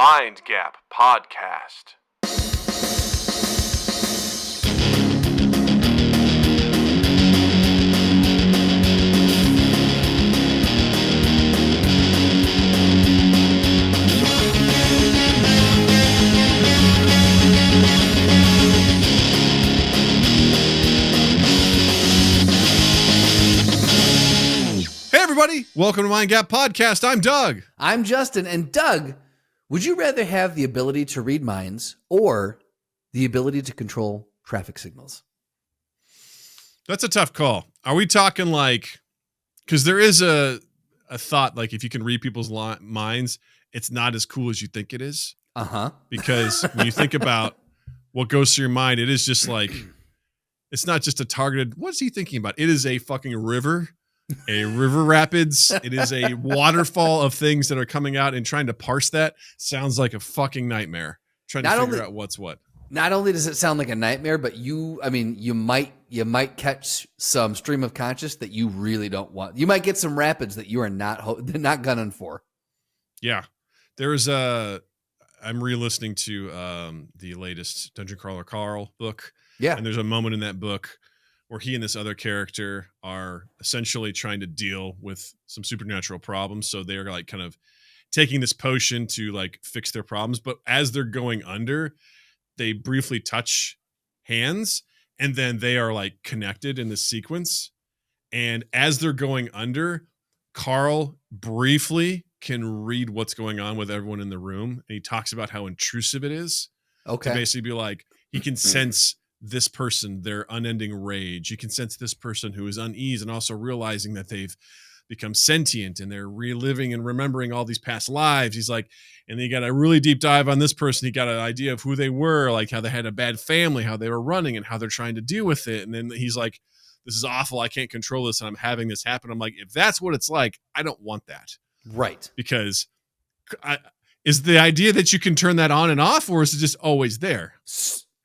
Mind Gap Podcast. Hey everybody, welcome to Mind Gap Podcast. I'm Doug. I'm Justin. And Doug, would you rather have the ability to read minds or the ability to control traffic signals? That's a tough call. Are we talking like, because there is a thought like if you can read people's minds, it's not as cool as you think it is. Because when you think about what goes through your mind, it is just like, it's not just a targeted, what's he thinking about? It is a fucking river. A river rapids. It is a waterfall of things that are coming out, and trying to parse that sounds like a fucking nightmare. Trying to figure out what's what. Not only does it sound like a nightmare, but you might catch some stream of conscious that you really don't want. You might get some rapids that you are not gunning for. Yeah, I'm re-listening to the latest Dungeon Crawler Carl book. Yeah, and there's a moment in that book where he and this other character are essentially trying to deal with some supernatural problems. So they're like kind of taking this potion to like fix their problems. But as they're going under, they briefly touch hands, and then they are like connected in this sequence. And as they're going under, Carl briefly can read what's going on with everyone in the room. And he talks about how intrusive it is. Okay. To basically be like, he can sense this person, their unending rage. You can sense this person who is unease and also realizing that they've become sentient and they're reliving and remembering all these past lives. He's like, and then you got a really deep dive on this person. He got an idea of who they were, like how they had a bad family, how they were running, and how they're trying to deal with it. And then he's like, this is awful. I can't control this. And I'm having this happen. I'm like, if that's what it's like, I don't want that. Right. Because is the idea that you can turn that on and off, or is it just always there?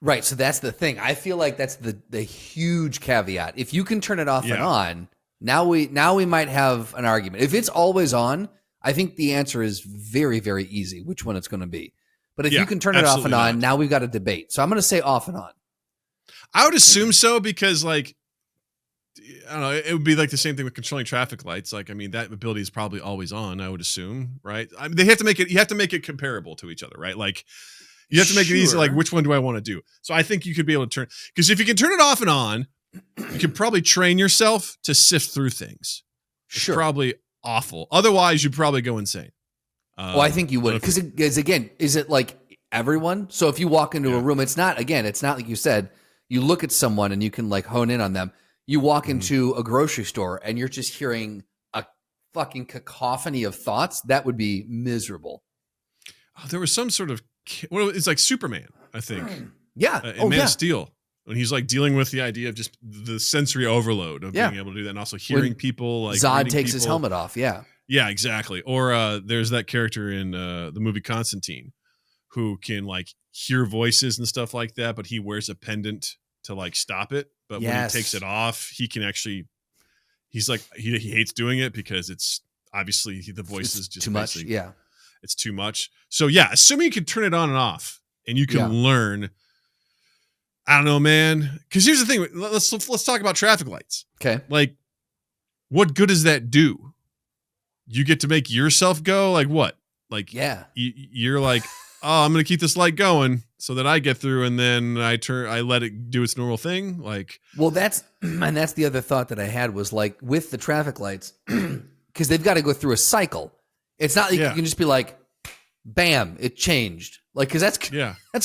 Right. So that's the thing. I feel like that's the huge caveat. If you can turn it off and on, now we might have an argument. If it's always on, I think the answer is very, very easy, which one it's going to be. But if you can turn it off and on, now we've got a debate. So I'm going to say off and on. I would assume so, because like, I don't know, it would be like the same thing with controlling traffic lights. Like, I mean, that ability is probably always on, I would assume, right? I mean, you have to make it comparable to each other, right? Like, you have to make it easy, like, which one do I want to do? So I think you could be able to turn, because if you can turn it off and on, you could probably train yourself to sift through things. It's probably awful. Otherwise, you'd probably go insane. I think you would. Because again, is it like everyone? So if you walk into a room, it's not like you said, you look at someone and you can like hone in on them. You walk into a grocery store and you're just hearing a fucking cacophony of thoughts. That would be miserable. Oh, there was some sort of, well, it's like Superman, I think. Yeah. Man of Steel. When he's like dealing with the idea of just the sensory overload of being able to do that, and also hearing people. Like Zod takes his helmet off. Yeah. Yeah, exactly. Or there's that character in the movie Constantine who can like hear voices and stuff like that, but he wears a pendant to like stop it. But when he takes it off, he can actually, he's like, he hates doing it because it's obviously the voice is just too much. Yeah. It's too much. So yeah, assuming you can turn it on and off and you can learn, I don't know, man. Because here's the thing. Let's talk about traffic lights. Okay. Like, what good does that do? You get to make yourself go? Like what? Like, you're like, oh, I'm going to keep this light going so that I get through, and then I let it do its normal thing. Like, well, that's the other thought that I had was like with the traffic lights, because they've got to go through a cycle. It's not like you can just be like, bam, it changed. Like, because that's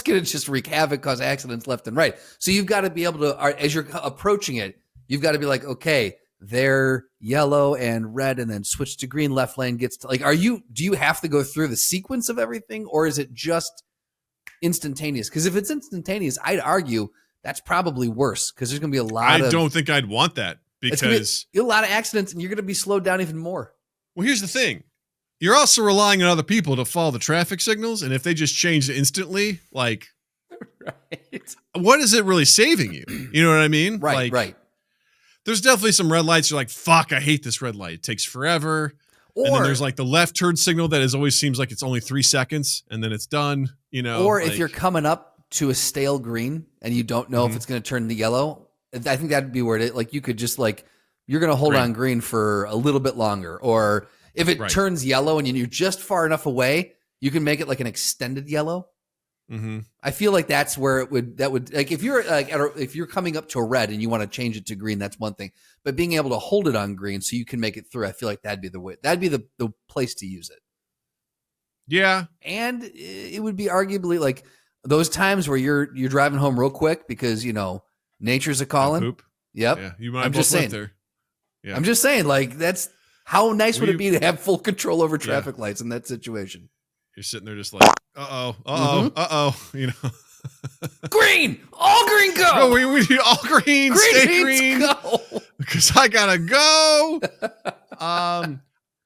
going to just wreak havoc, cause accidents left and right. So you've got to be able to, as you're approaching it, you've got to be like, okay, they're yellow and red, and then switch to green. Left lane gets to, like, do you have to go through the sequence of everything, or is it just instantaneous? Because if it's instantaneous, I'd argue that's probably worse, because there's going to be a lot I don't think I'd want that, because a lot of accidents, and you're going to be slowed down even more. Well, here's the thing. You're also relying on other people to follow the traffic signals. And if they just change instantly, like, what is it really saving you? You know what I mean? Right. There's definitely some red lights. You're like, fuck, I hate this red light. It takes forever. and then there's like the left turn signal that always seems like it's only 3 seconds and then it's done, Or if you're coming up to a stale green and you don't know if it's going to turn to yellow, I think that'd be where you could just you're going to hold on green for a little bit longer. Or if it turns yellow and you're just far enough away, you can make it like an extended yellow. Mm-hmm. I feel like that's where if you're coming up to a red and you want to change it to green, that's one thing. But being able to hold it on green so you can make it through, I feel like that'd be the way. That'd be the place to use it. Yeah, and it would be arguably like those times where you're driving home real quick because nature's a calling. Poop. Yep. Yeah, you might. I'm just saying. There. Yeah. I'm just saying, that's how nice would it be to have full control over traffic lights in that situation. You're sitting there just like, Green! All green, go! No, we need all green, stay green. Go! Because I gotta go.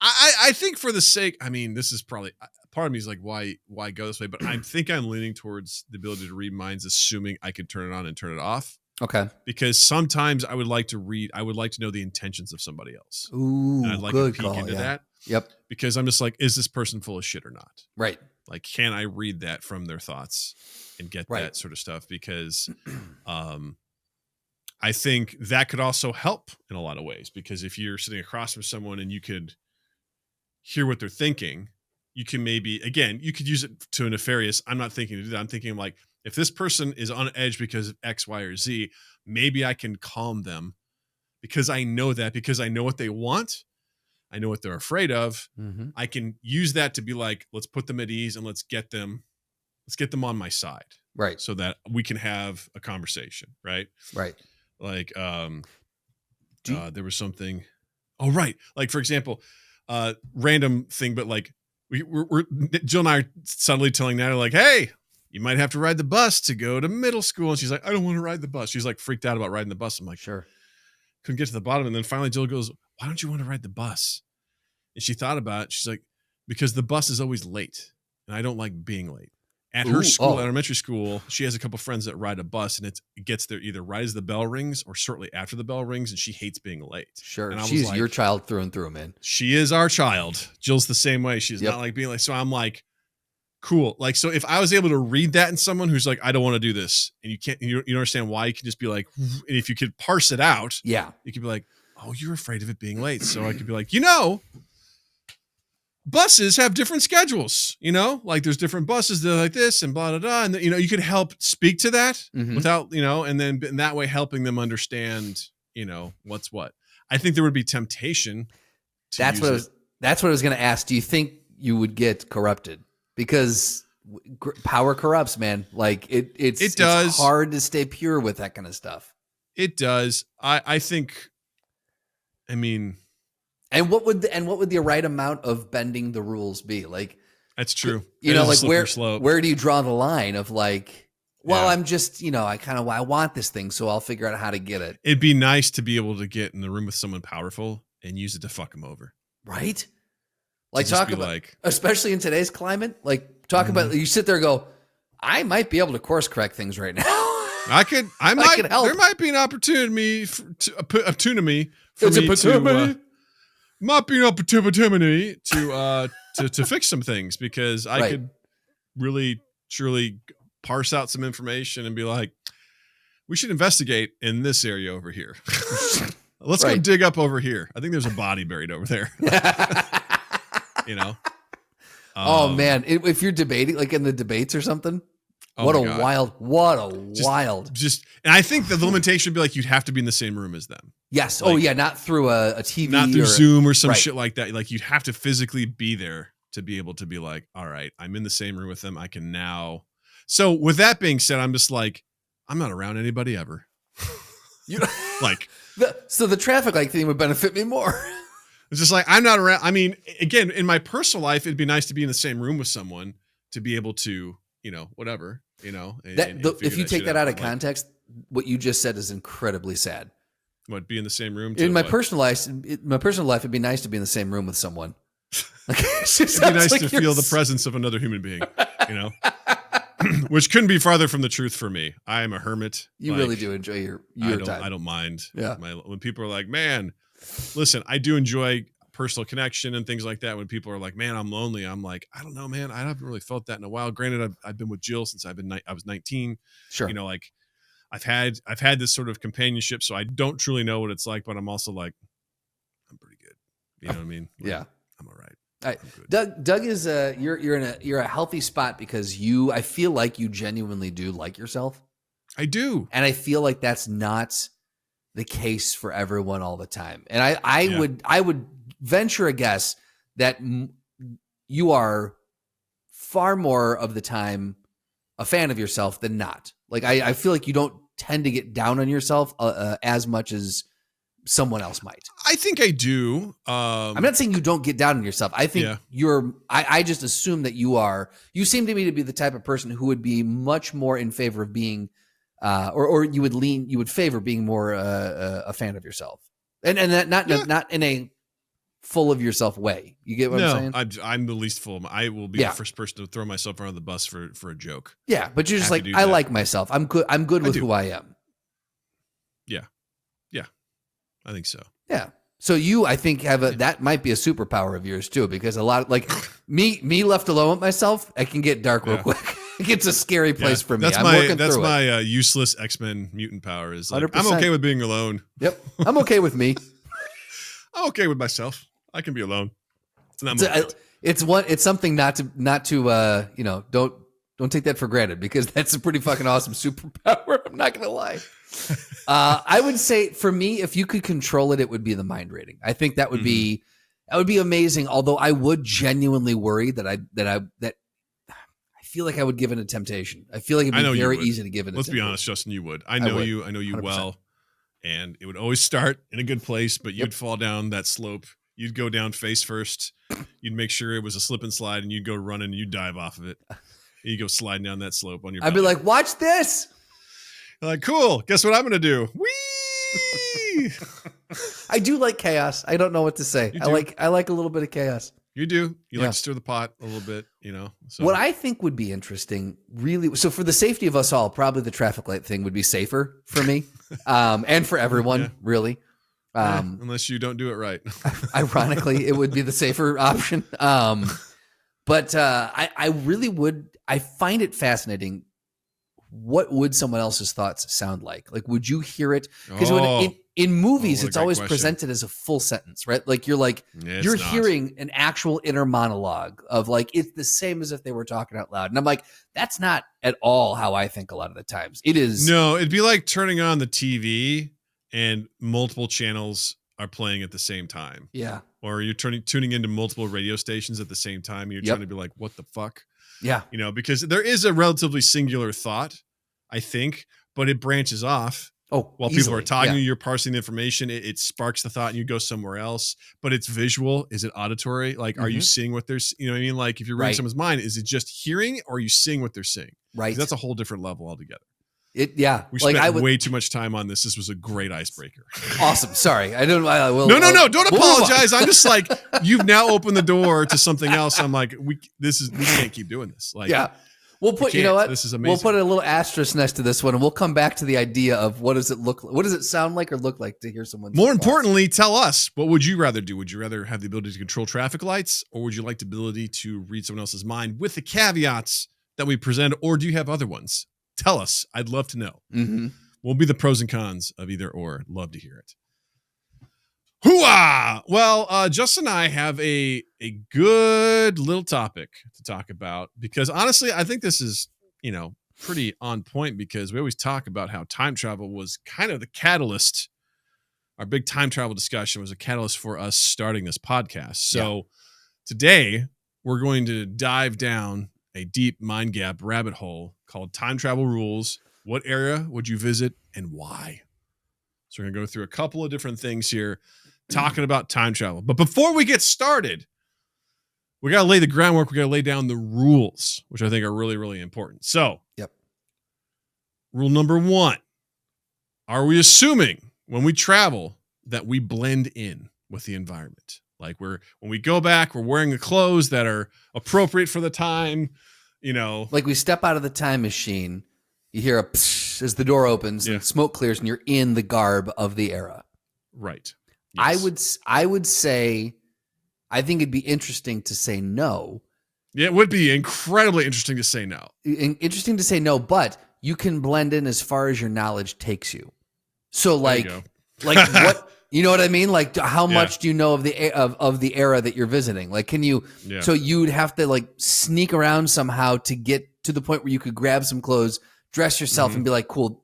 I think for the sake, this is probably, part of me is like, why go this way? But I think I'm leaning towards the ability to read minds, assuming I can turn it on and turn it off. Okay. Because sometimes I would like to know the intentions of somebody else. Ooh, and I'd like good to peek call, into that. Yep. Because I'm just like, is this person full of shit or not? Right. Like, can I read that from their thoughts and get that sort of stuff? Because I think that could also help in a lot of ways. Because if you're sitting across from someone and you could hear what they're thinking, you can maybe, again, you could use it to a nefarious. I'm not thinking to do that. I'm thinking like, if this person is on edge because of X, Y, or Z, maybe I can calm them because I know what they want. I know what they're afraid of. Mm-hmm. I can use that to be like, let's put them at ease and let's get them on my side. Right. So that we can have a conversation. Right. Right. Like, there was something. Oh, right. Like, for example, random thing, but like we're Jill and I are subtly telling Natalie like, hey, you might have to ride the bus to go to middle school. And she's like, I don't want to ride the bus. She's like freaked out about riding the bus. I'm like, sure. Couldn't get to the bottom. And then finally Jill goes, why don't you want to ride the bus? And she thought about it. She's like, because the bus is always late and I don't like being late. At her school, elementary school, she has a couple friends that ride a bus and it gets there either right as the bell rings or shortly after the bell rings. And she hates being late. Sure. And she's your child through and through, man. She is our child. Jill's the same way. She's not like being late. So I'm like, cool. Like, so if I was able to read that in someone who's like, I don't want to do this, and you don't understand why, you can just be like, and if you could parse it out, you could be like, oh, you're afraid of it being late. So I could be like, buses have different schedules, like there's different buses that are like this and blah, blah, blah. And you could help speak to that without, and then in that way, helping them understand, what's what. I think there would be temptation. That's what I was going to ask. Do you think you would get corrupted? Because power corrupts, man. Like it's hard to stay pure with that kind of stuff. It does. I think. I mean, and what would the right amount of bending the rules be? Like, that's true. Like where do you draw the line of like, well, I'm just, I want this thing, so I'll figure out how to get it. It'd be nice to be able to get in the room with someone powerful and use it to fuck them over. Right. Like talk about, especially in today's climate, like talk about, you sit there and go, I might be able to course correct things right now. I might help. There might be an opportunity to fix some things because I could really truly parse out some information and be like, we should investigate in this area over here. Let's go dig up over here. I think there's a body buried over there. Oh man, if you're debating like in the debates or something, what a wild. Just, and I think the limitation would be like, you'd have to be in the same room as them. Yes. Like, not through a TV, not through Zoom or some shit like that. Like you'd have to physically be there to be able to be like, all right, I'm in the same room with them. I can now. So with that being said, I'm just like, I'm not around anybody ever. So the traffic light thing would benefit me more. It's just like, I'm not around. I mean, again, in my personal life, it'd be nice to be in the same room with someone to be able to, whatever, if you take that out of context, what you just said is incredibly sad. What, be in the same room? In my personal life, it'd be nice to be in the same room with someone. It'd be nice to feel the presence of another human being, which couldn't be farther from the truth for me. I am a hermit. You really do enjoy your time. I don't mind. Yeah. When people are like, man, listen, I do enjoy personal connection and things like that. When people are like, man, I'm lonely. I'm like, I don't know, man. I haven't really felt that in a while. Granted, I've been with Jill since I was 19. Sure. You know, like I've had this sort of companionship. So I don't truly know what it's like, but I'm also like, I'm pretty good. You know what I mean? Like, yeah. I'm all right. Doug is you're a healthy spot because I feel like you genuinely do like yourself. I do. And I feel like that's not the case for everyone all the time. And I would venture a guess that you are far more of the time a fan of yourself than not. Like I feel like you don't tend to get down on yourself as much as someone else might. I think I do. I'm not saying you don't get down on yourself. I think I just assume that you seem to me to be the type of person who would be much more in favor of being, or you would favor being more a fan of yourself. And that not in a full of yourself way. You get what I'm saying? I'm the least full. I will be the first person to throw myself under the bus for a joke. Yeah. But you're just like, I like myself. I'm good with who I am. Yeah. Yeah. I think so. Yeah. So I think that might be a superpower of yours too, because a lot of like me left alone with myself, I can get dark real quick. It gets a scary place for me. That's my useless X-Men mutant power is like, 100%. I'm okay with being alone. Yep. I'm okay with me. I'm okay with myself. I can be alone. It's something not to don't take that for granted because that's a pretty fucking awesome superpower. I'm not gonna lie. I would say for me, if you could control it, it would be the mind reading. I think that would be amazing. Although I would genuinely worry that I feel like I would give in a temptation. I feel like it'd be very easy to give in. Let's be honest, Justin, you would. I know you 100%. Well, and it would always start in a good place, but you'd fall down that slope. You'd go down face first. You'd make sure it was a slip and slide, and you'd go running and you'd dive off of it. You go sliding down that slope on your belly. I'd be like, watch this. You're like, cool. Guess what I'm going to do? Whee! I do like chaos. I don't know what to say. I like a little bit of chaos. You do. You like to stir the pot a little bit, So. What I think would be interesting, really, so for the safety of us all, probably the traffic light thing would be safer for me and for everyone, really. Unless you don't do it right. Ironically, it would be the safer option. But I really would. I find it fascinating. What would someone else's thoughts sound like? Like, would you hear it? Because in movies, it's always presented as a full sentence, right? Like you're hearing an actual inner monologue of like, it's the same as if they were talking out loud. And I'm like, that's not at all how I think a lot of the times. It is. No, it'd be like turning on the TV and multiple channels are playing at the same time. Yeah. Or you're tuning into multiple radio stations at the same time. And you're trying to be like, what the fuck? Yeah. Because there is a relatively singular thought, I think, but it branches off. Oh, while people are talking to you, you're parsing the information. It sparks the thought and you go somewhere else, but it's visual. Is it auditory? Like, are you seeing what they're, what I mean? Like if you're reading someone's mind, is it just hearing or are you seeing what they're saying? Right. That's a whole different level altogether. We like spent way too much time on this. This was a great icebreaker. Awesome. Sorry. I don't. No. Don't apologize. I'm just like, you've now opened the door to something else. I'm like, we can't keep doing this. Like, we'll put. You know what? This is amazing. We'll put a little asterisk next to this one, and we'll come back to the idea of what does it sound like or look like to hear someone. More importantly, tell us, what would you rather do? Would you rather have the ability to control traffic lights, or would you like the ability to read someone else's mind with the caveats that we present, or do you have other ones? Tell us. I'd love to know. Mm-hmm. We'll be the pros and cons of either or. Love to hear it. Hooah! Well, Justin and I have a good little topic to talk about because honestly, I think this is, pretty on point because we always talk about how time travel was kind of the catalyst. Our big time travel discussion was a catalyst for us starting this podcast. So today we're going to dive down a deep mind gap rabbit hole called time travel rules. What era would you visit and why? So we're going to go through a couple of different things here talking about time travel. But before we get started, we got to lay the groundwork. We got to lay down the rules, which I think are really, really important. So, rule number 1, are we assuming when we travel that we blend in with the environment? Like when we go back, we're wearing the clothes that are appropriate for the time, Like we step out of the time machine, you hear a psh as the door opens and smoke clears and you're in the garb of the era. Right. Yes. I would say I think it'd be interesting to say no. Yeah, it would be incredibly interesting to say no. Interesting to say no, but you can blend in as far as your knowledge takes you. So like what, you know what I mean? Like how much do you know of the era that you're visiting? Like, can you, so you'd have to like sneak around somehow to get to the point where you could grab some clothes, dress yourself and be like, cool,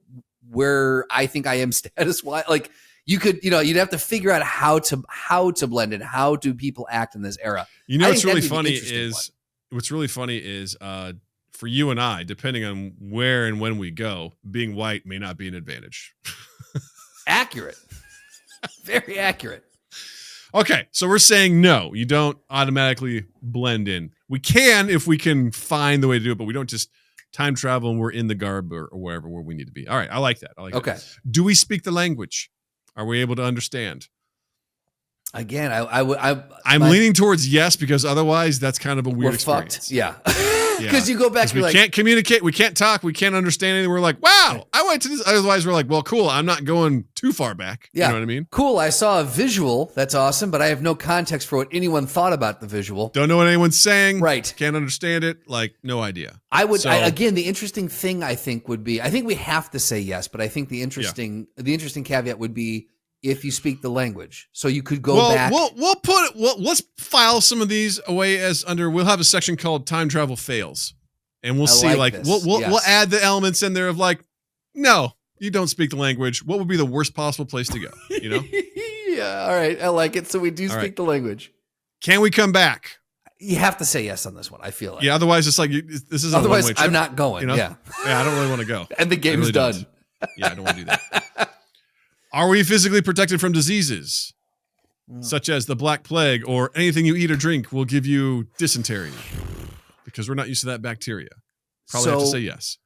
where I think I am status wise. Like you could, you know, you'd have to figure out how to blend in. How do people act in this era? You know, what's really funny is for you and I, depending on where and when we go, being white may not be an advantage. Accurate. Very accurate. Okay, so we're saying no. You don't automatically blend in. We can if we can find the way to do it, but we don't just time travel and we're in the garb or wherever where we need to be. All right, I like that. Okay. That. Do we speak the language? Are we able to understand? Again, I'm leaning towards yes, because otherwise that's kind of a weird experience. Fucked. Yeah. Because you go back and we can't communicate, we can't talk, we can't understand anything. We're like, wow, I went to this. Otherwise, we're like, well, cool. I'm not going too far back. Yeah. You know what I mean? Cool. I saw a visual. That's awesome, but I have no context for what anyone thought about the visual. Don't know what anyone's saying. Right. Can't understand it. Like, no idea. Again, the interesting thing I think would be, I think we have to say yes, but I think the interesting caveat would be if you speak the language. So you could go back. Let's file some of these away we'll have a section called time travel fails. And we'll see, we'll add the elements in there of like, no, you don't speak the language. What would be the worst possible place to go? You know? Yeah. All right. I like it. So we do speak the language. Can we come back? You have to say yes on this one. I feel like. Yeah. Otherwise, it's like this is otherwise I'm not going. You know? Yeah. Yeah. I don't really want to go. And the game's done. Yeah. I don't want to do that. Are we physically protected from diseases such as the Black Plague, or anything you eat or drink will give you dysentery? Because we're not used to that bacteria. Probably have to say yes.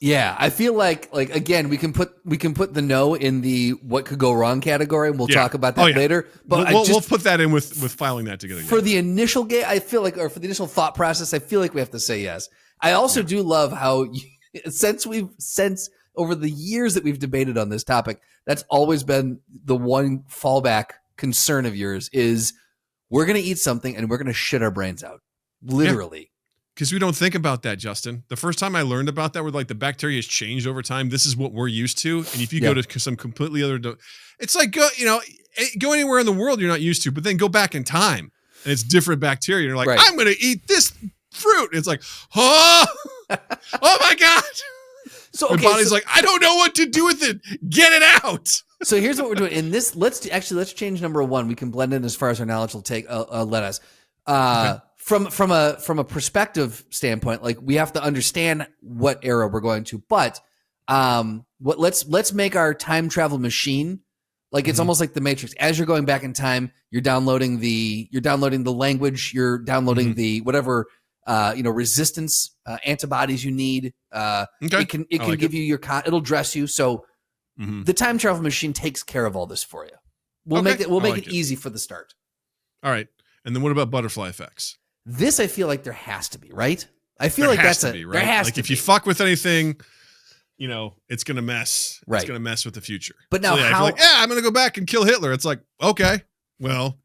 Yeah, I feel like again, we can put the no in the what could go wrong category, and we'll talk about that later. But we'll put that in with filing that together. For the initial game, I feel like, or for the initial thought process, I feel like we have to say yes. I also do love how since over the years that we've debated on this topic, that's always been the one fallback concern of yours is we're going to eat something and we're going to shit our brains out. Literally. Because we don't think about that, Justin. The first time I learned about that, where like the bacteria has changed over time. This is what we're used to. And if you go to some completely other, it's like go anywhere in the world you're not used to, but then go back in time and it's different bacteria. And you're like, I'm going to eat this fruit. And it's like, oh my God. So my body's like, I don't know what to do with it. Get it out. So here's what we're doing in this. Let's change number one. We can blend in as far as our knowledge will take. Let us. Okay. From a perspective standpoint, like we have to understand what era we're going to, but let's make our time travel machine like it's almost like the Matrix. As you're going back in time, you're downloading the language, you're downloading the whatever resistance antibodies you need. It can give you it'll dress you. So the time travel machine takes care of all this for you. We'll make it easy for the start. All right. And then what about butterfly effects? This I feel like there has to be, right? I feel like that's right? There has to be. If you fuck with anything, it's gonna mess. Right. It's gonna mess with the future. But now I'm gonna go back and kill Hitler. It's like, okay, well,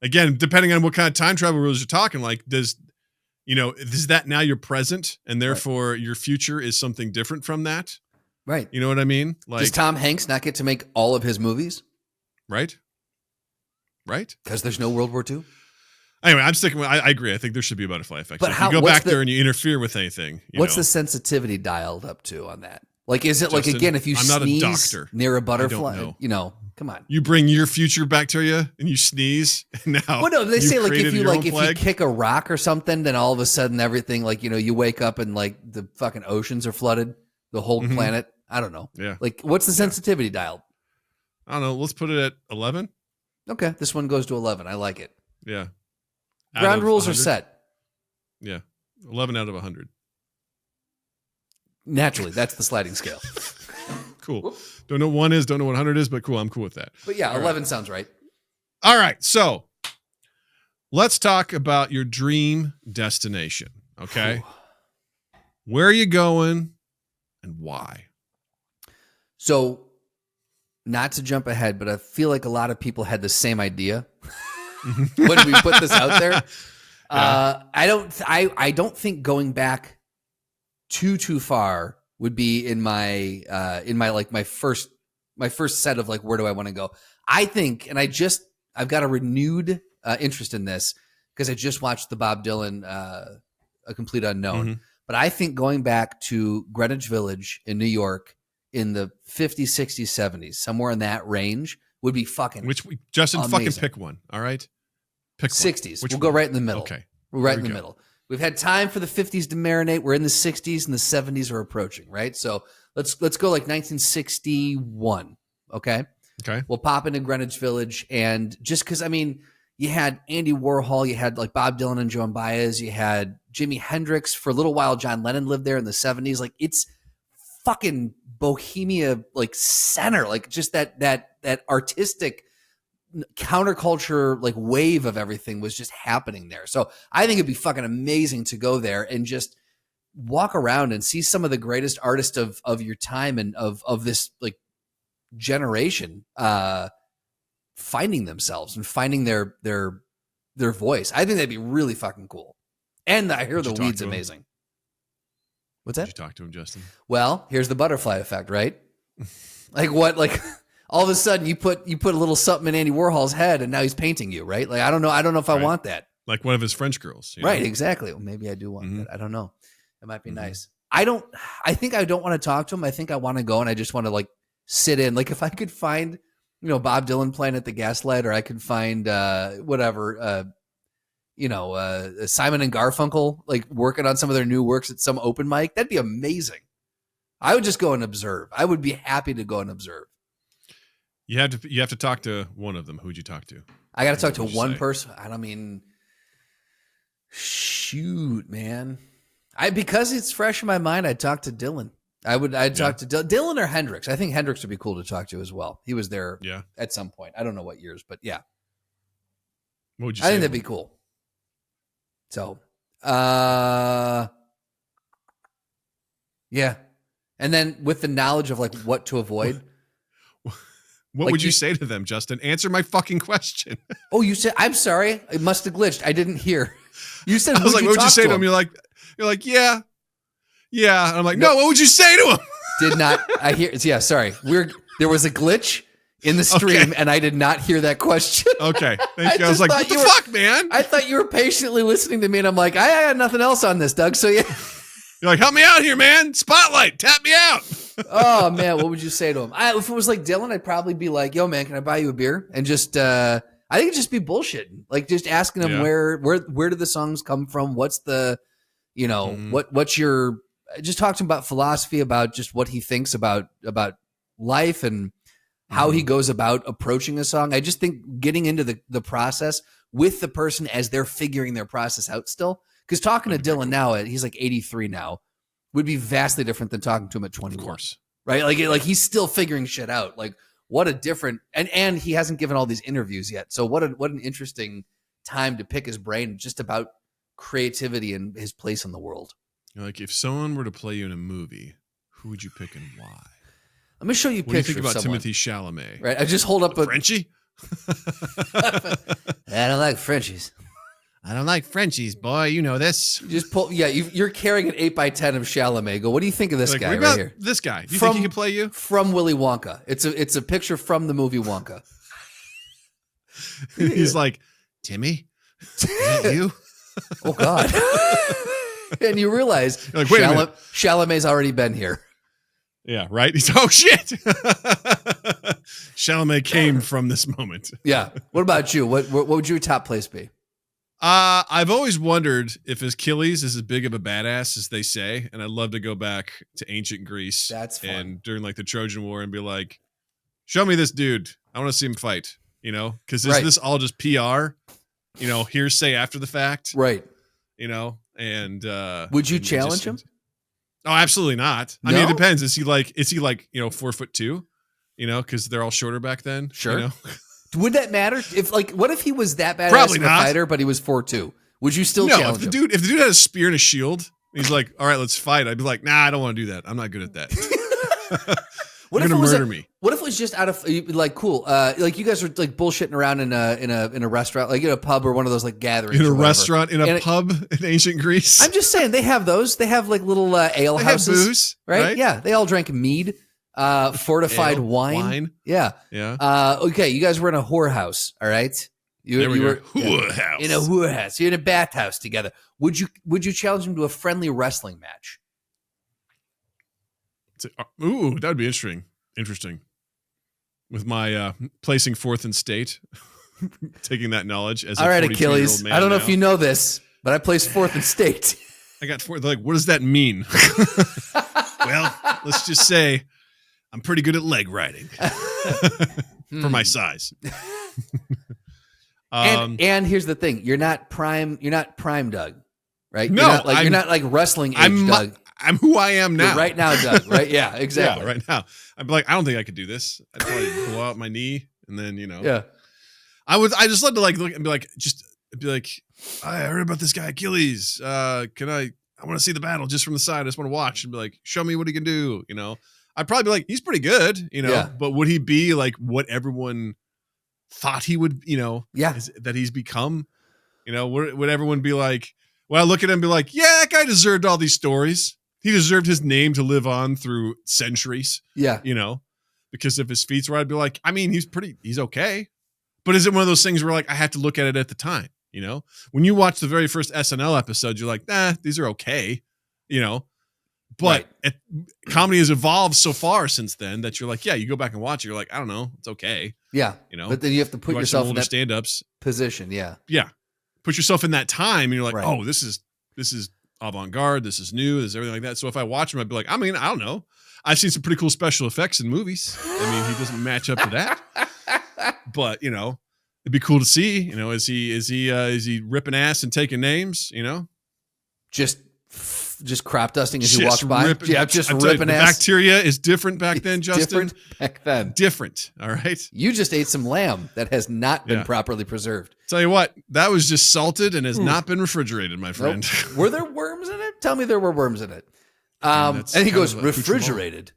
again, depending on what kind of time travel rules you're talking, like is that now your present and therefore your future is something different from that? Right. You know what I mean? Like, does Tom Hanks not get to make all of his movies? Right. Because there's no World War II. Anyway, I'm sticking with. I agree. I think there should be a butterfly effect. But so if you go back there and you interfere with anything, what's the sensitivity dialed up to on that? Like, is it Justin, like again, if you sneeze near a butterfly, come on. You bring your future bacteria and you sneeze, and now. Well, no, they say like if you kick a rock or something, then all of a sudden everything you wake up and like the fucking oceans are flooded, the whole planet. I don't know. Yeah. Like, what's the sensitivity dialed? I don't know. Let's put it at 11. Okay, this one goes to 11. I like it. Yeah. Ground rules are set. Yeah. 11 out of 100. Naturally, that's the sliding scale. Cool. Whoops. Don't know what 1 is, don't know what 100 is, but cool. I'm cool with that. But yeah, 11 sounds right. All right. So let's talk about your dream destination. Okay. Where are you going and why? So, not to jump ahead, but I feel like a lot of people had the same idea. when we put this out there. I don't think going back too far would be in my like my first set of like, where do I want to go? I think, and I've got a renewed interest in this because I just watched the Bob Dylan A Complete Unknown. Mm-hmm. But I think going back to Greenwich Village in New York in the 50s, 60s, 70s, somewhere in that range would be fucking Justin, amazing. fucking pick one, all right? Pick 60s. Which We'll one? go right in the middle. Okay. We're right in the middle. We've had time for the 50s to marinate. We're in the 60s and the 70s are approaching, right? So let's go like 1961, okay? Okay. We'll pop into Greenwich Village, and just because, I mean, you had Andy Warhol, you had like Bob Dylan and Joan Baez, you had Jimi Hendrix. For a little while, John Lennon lived there in the 70s. Like, it's fucking Bohemia, like, center, like just that artistic counterculture, like, wave of everything was just happening there. So I think it'd be fucking amazing to go there and just walk around and see some of the greatest artists of your time and of this like generation finding themselves and finding their voice. I think that'd be really fucking cool. And I hear the weed's amazing. What's that? Did you talk to him, Justin? Well, here's the butterfly effect, right? Like what? Like all of a sudden you put a little something in Andy Warhol's head and now he's painting you, right? Like I don't know if I want that. Like one of his French girls. Right, know? Exactly. Well, maybe I do want that. I don't know. It might be nice. I think I don't want to talk to him. I think I want to go and I just want to like sit in. Like if I could find, Bob Dylan playing at the Gaslight, or I could find Simon and Garfunkel like working on some of their new works at some open mic, that'd be amazing. I would just go and observe. I would be happy to go and observe. You have to talk to one of them. Who'd you talk to? I got to talk to one person. I don't mean, shoot, man. Because it's fresh in my mind, I'd talk to Dylan. I'd talk to Dylan or Hendrix. I think Hendrix would be cool to talk to as well. He was there at some point. I don't know what years, but yeah. What would you say? I think that'd be cool. So, yeah. And then with the knowledge of like what to avoid. What would you say to them, Justin? Answer my fucking question. Oh, you said, I'm sorry. It must have glitched. I didn't hear. You said, I was like, what would you say to him? You're like, yeah. And I'm like, no, what would you say to him? Did not. I hear. Yeah, sorry. There was a glitch in the stream and I did not hear that question. Okay. Thank you. I was like, what the fuck, man? I thought you were patiently listening to me and I'm like, I got nothing else on this, Doug. So yeah. You're like, help me out here, man. Spotlight, tap me out. Oh man, what would you say to him? If it was like Dylan, I'd probably be like, yo man, can I buy you a beer? And just I think it'd just be bullshitting. Like just asking him where do the songs come from? What's the what's your, just talk to him about philosophy, about just what he thinks about life and how he goes about approaching a song. I just think getting into the process with the person as they're figuring their process out still. Because talking to Dylan now, he's like 83 now, would be vastly different than talking to him at 21. Of course. Right? Like he's still figuring shit out. Like what a different, and he hasn't given all these interviews yet. So what an interesting time to pick his brain just about creativity and his place in the world. Like if someone were to play you in a movie, who would you pick and why? Let me show you a picture. What do you think about of someone. Timothée Chalamet? Right? I just hold up a Frenchie. I don't like Frenchies. I don't like Frenchies, boy. You know this. You just pull. Yeah, you're carrying an 8x10 of Chalamet. Go. What do you think of this guy right here? This guy. Do you think he can play you? From Willy Wonka. It's a picture from the movie Wonka. He's like, Timmy, is that you? Oh God. And you realize like, wait a minute. Chalamet's already been here. Yeah, right? He's, oh, shit. Chalamet came from this moment. Yeah. What about you? What would your top place be? I've always wondered if Achilles is as big of a badass as they say, and I'd love to go back to ancient Greece. That's fun. And during like the Trojan War and be like, show me this dude. I want to see him fight, because is this all just PR, hearsay after the fact? Right. And would you challenge him? Oh, absolutely not. No? I mean, it depends. Is he like 4'2"? Because they're all shorter back then. Sure. Would that matter? If what if he was that badass Probably of a not. fighter, but he was 4'2"? Would you still No, challenge him? if the dude had a spear and a shield, he's like, all right, let's fight. I'd be like, nah, I don't want to do that. I'm not good at that. You're gonna murder me. What if it was just out of like cool? Like you guys were like bullshitting around in a restaurant, like in a pub or one of those like gatherings. In a restaurant, in a pub in ancient Greece. I'm just saying they have those. They have like little ale houses, have booze, right? Yeah, they all drank mead, fortified wine. Yeah. Okay, you guys were in a whorehouse. All right. You were whorehouse. In a whorehouse. You're in a bathhouse together. Would you challenge him to a friendly wrestling match? Ooh, that would be interesting. With my placing fourth in state, taking that knowledge as all right, Achilles. Man I don't know now. if you know this, but I placed fourth in state. I got fourth. Like, what does that mean? Well, let's just say I'm pretty good at leg riding for my size. And here's the thing: you're not prime Doug, right? No, you're not like wrestling age Doug. I'm who I am now. You're right now, Doug. Right? Yeah, exactly. Yeah, right now. I'm like, I don't think I could do this. I'd probably blow out my knee, and then Yeah. I just love to like look and be like, I heard about this guy Achilles. I want to see the battle just from the side. I just want to watch and be like, show me what he can do. I'd probably be like, he's pretty good. But would he be like what everyone thought he would? That he's become. Would everyone be like? Well, look at him and be like, yeah, that guy deserved all these stories. He deserved his name to live on through centuries. Yeah. Because of his feats, where I'd be like, I mean, he's okay. But is it one of those things where like I have to look at it at the time? When you watch the very first SNL episode, you're like, nah, these are okay. But comedy has evolved so far since then that you're like, yeah, you go back and watch it. You're like, I don't know. It's okay. Yeah. But then you have to put yourself in that stand-ups position. Yeah. Yeah. Put yourself in that time and you're like, oh, this is avant-garde, this is new, this is everything like that. So if I watch him, I'd be like, I mean, I don't know. I've seen some pretty cool special effects in movies. I mean, he doesn't match up to that. But, it'd be cool to see, is he ripping ass and taking names, Just crop dusting as you walk by. Just ripping ass. Bacteria is different back then, Justin. Different back then. Different. All right. You just ate some lamb that has not been properly preserved. Tell you what, that was just salted and has not been refrigerated, my friend. Nope. Were there worms in it? Tell me there were worms in it. And he goes, refrigerated.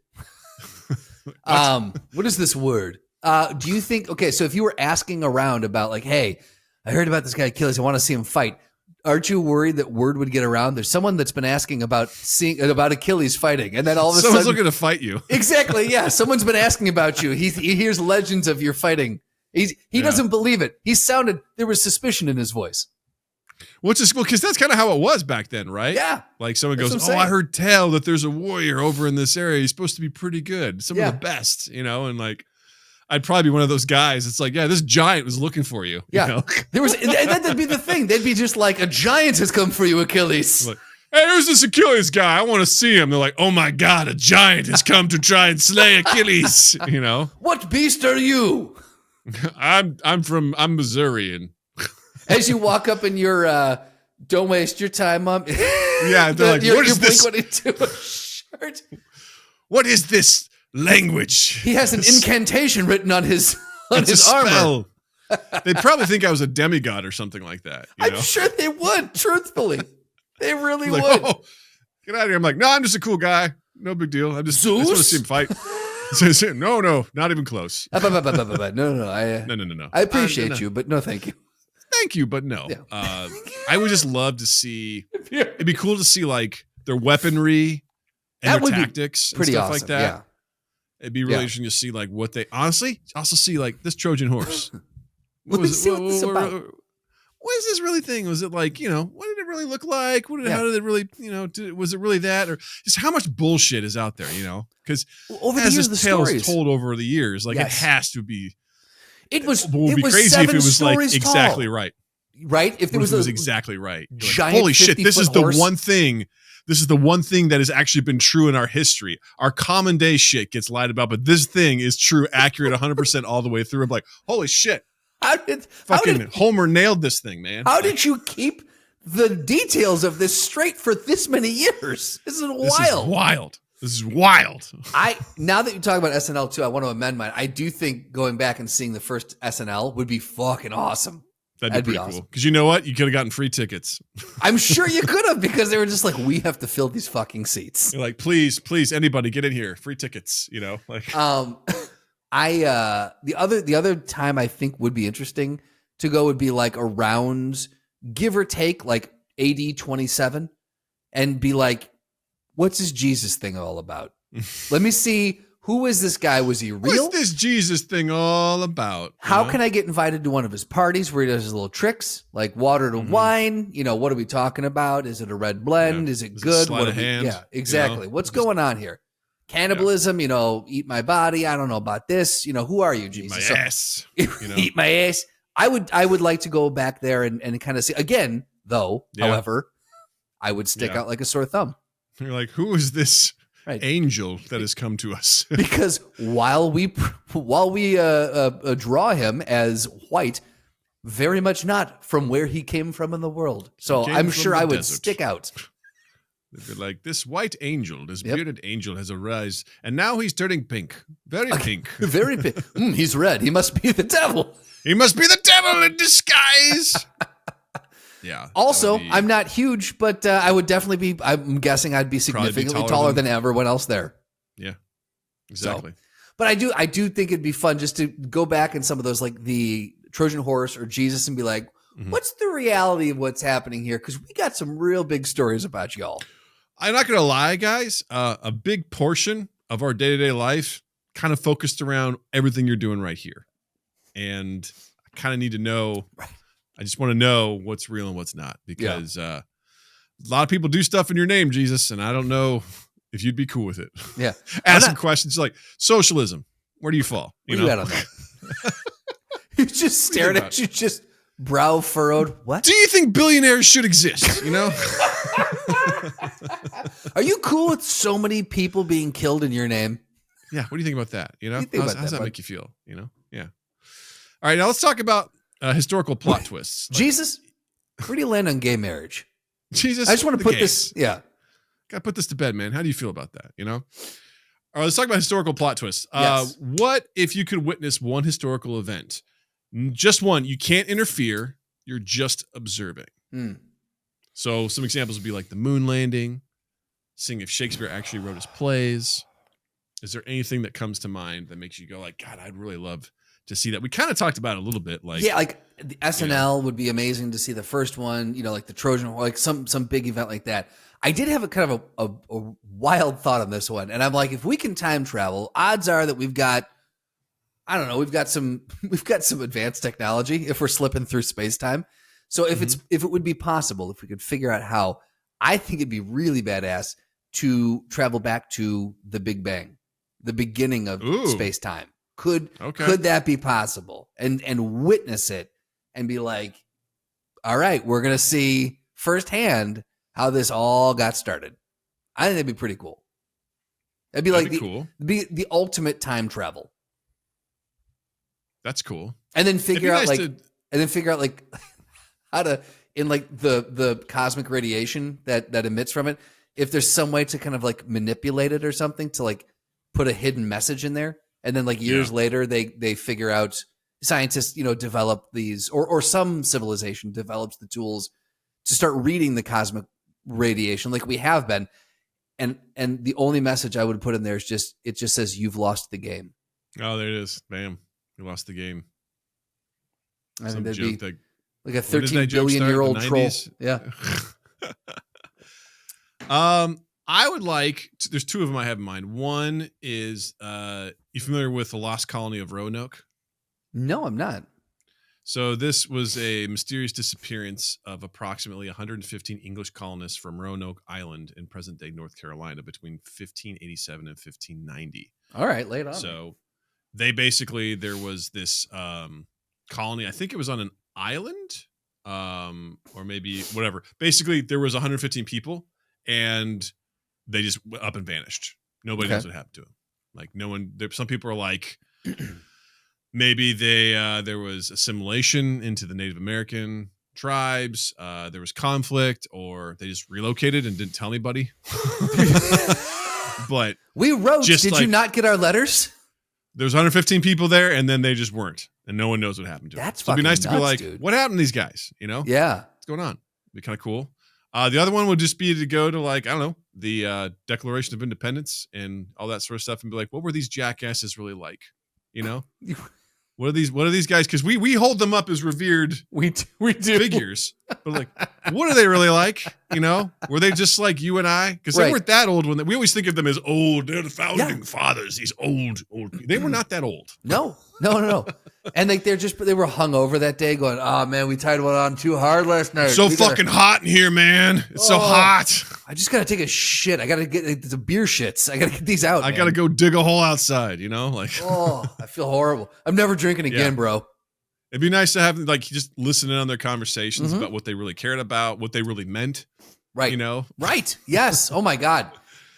What is this word? Do you think, okay, so if you were asking around about like, hey, I heard about this guy Achilles, I want to see him fight. Aren't you worried that word would get around? There's someone that's been asking about Achilles fighting, and then all of a sudden someone's looking to fight you. Exactly, yeah. Someone's been asking about you. He hears legends of your fighting. He doesn't believe it. There was suspicion in his voice. Which is cool because that's kind of how it was back then, right? Yeah. Like someone goes, I heard tell that there's a warrior over in this area. He's supposed to be pretty good. Some of the best, and like. I'd probably be one of those guys. It's like, yeah, this giant was looking for you. Yeah. And that'd be the thing. They'd be just like, a giant has come for you, Achilles. Like, hey, who's this Achilles guy? I want to see him. They're like, oh my God, a giant has come to try and slay Achilles. What beast are you? I'm Missourian. As you walk up in your, don't waste your time, Mom. Yeah. They're like, what is this? Shirt. What is this? Language. He has an incantation written on his armor. They'd probably think I was a demigod or something like that. I'm sure they would. Truthfully, they really like, would. Oh, get out of here! I'm like, no, I'm just a cool guy. No big deal. I just want to see him fight. No, not even close. No. No. I appreciate you, but no, thank you. Thank you, but no. Yeah. I would just love to see. It'd be cool to see like their weaponry and their tactics and stuff like that. Yeah. It'd be really interesting to see like what they honestly also see like this Trojan horse. What is this about? What is this really thing? Was it like, what did it really look like? How did it really, was it really that? Or just how much bullshit is out there, Because as this tale is told over the years, like it has to be. It was crazy if it was like exactly right. Right? If it was exactly right. Giant like, holy shit, this is horse. The one thing. This is the one thing that has actually been true in our history. Our common day shit gets lied about, but this thing is true, accurate 100% all the way through. I'm like, holy shit. Homer nailed this thing, man. How did you keep the details of this straight for this many years? This is wild. This is wild. Now that you talk about SNL too, I want to amend mine. I do think going back and seeing the first SNL would be fucking awesome. That'd be pretty cool. Because you know what? You could have gotten free tickets. I'm sure you could have, because they were just like, we have to fill these fucking seats. You're like, please, anybody get in here. Free tickets, like. The other time I think would be interesting to go would be like around, give or take, like AD 27, and be like, what's this Jesus thing all about? Let me see. Who is this guy? Was he real? What's this Jesus thing all about? How can I get invited to one of his parties where he does his little tricks, like water to wine? What are we talking about? Is it a red blend? Is it good? Sleight of hand? Yeah, exactly. What's going on here? Cannibalism, eat my body. I don't know about this. Who are you, Jesus? Eat my ass. Eat my ass. I would like to go back there and kind of see again, though. Yeah. However, I would stick out like a sore thumb. You're like, who is this angel that has come to us? Because while we draw him as white, very much not from where he came from in the world. So I'm sure I would stick out. They'd be like, this white angel, this bearded angel has arisen, and now he's turning pink. Very pink. Very pink. He's red. He must be the devil. He must be the devil in disguise. Yeah. Also, I'm not huge, but I would definitely be, I'm guessing I'd be significantly taller than everyone else there. Yeah, exactly. So, but I do think it'd be fun just to go back in some of those, like the Trojan horse or Jesus, and be like, what's the reality of what's happening here? Because we got some real big stories about y'all. I'm not going to lie, guys. A big portion of our day-to-day life kind of focused around everything you're doing right here. And I kind of need to know, I just want to know what's real and what's not, because a lot of people do stuff in your name, Jesus, and I don't know if you'd be cool with it. Yeah. Asking questions like, socialism, where do you fall? You know? You on that? He's just staring at you, just brow furrowed. What? Do you think billionaires should exist? Are you cool with so many people being killed in your name? Yeah. What do you think about that? How does that make you feel? Yeah. All right. Now let's talk about historical plot twists. Jesus, where do you land on gay marriage? Jesus, I just want to put this. Yeah. Got to put this to bed, man. How do you feel about that? All right. Let's talk about historical plot twists. Yes. What if you could witness one historical event? Just one. You can't interfere. You're just observing. So some examples would be like the moon landing, seeing if Shakespeare actually wrote his plays. Is there anything that comes to mind that makes you go like, God, I'd really love to see that? We kind of talked about it a little bit. Like, like the SNL would be amazing to see the first one, like the Trojan, like some big event like that. I did have a kind of a wild thought on this one. And I'm like, if we can time travel, odds are that we've got, I don't know, we've got some advanced technology if we're slipping through space time. So if it would be possible, if we could figure out how, I think it'd be really badass to travel back to the Big Bang, the beginning of space time. Could that be possible? And witness it and be like, all right, we're going to see firsthand how this all got started. I think that'd be pretty cool. That'd be cool. The ultimate time travel. That's cool. And then figure out how to, in like the cosmic radiation that emits from it, if there's some way to kind of like manipulate it or something to like put a hidden message in there. And then like years later, they figure out, scientists, develop these, or some civilization develops the tools to start reading the cosmic radiation like we have been. And the only message I would put in there is it just says, you've lost the game. Oh, there it is. Bam. You lost the game. I think that'd be like a 13 billion-year-old troll. Yeah. I would like, there's two of them I have in mind. One is, you familiar with the lost colony of Roanoke? No, I'm not. So this was a mysterious disappearance of approximately 115 English colonists from Roanoke Island in present-day North Carolina between 1587 and 1590. All right, lay it on. So there was this colony, I think it was on an island, or maybe whatever. Basically, there was 115 people, and they just up and vanished. Nobody knows what happened to them. Like no one. Some people are like, maybe there was assimilation into the Native American tribes. There was conflict, or they just relocated and didn't tell anybody. But we wrote. Did you not get our letters? There's 115 people there, and then they just weren't. and no one knows what happened to him. That's so it'd be nice fucking to be nuts, like, dude. what happened to these guys? You know? Yeah. What's going on? It'd be kind of cool. The other one would just be to go to like, I don't know, the Declaration of Independence and all that sort of stuff and be like, what were these jackasses really like? You know? What are these guys? Because we hold them up as revered we do figures. But like, what are they really like? You know? Were they just like you and I? Because they weren't that old when we always think of them as old. They're the founding fathers, these old. They were not that old. No. And like they were hung over that day going, oh man, we tied one on too hard last night. So fucking hot in here, man. It's so hot. I just gotta take a shit. I gotta get the beer shits. I gotta get these out. I gotta go dig a hole outside, you know? Like I feel horrible. I'm never drinking again, bro. It'd be nice to have like just listen in on their conversations about what they really cared about, what they really meant. Right. You know? Right. Yes. Oh my God.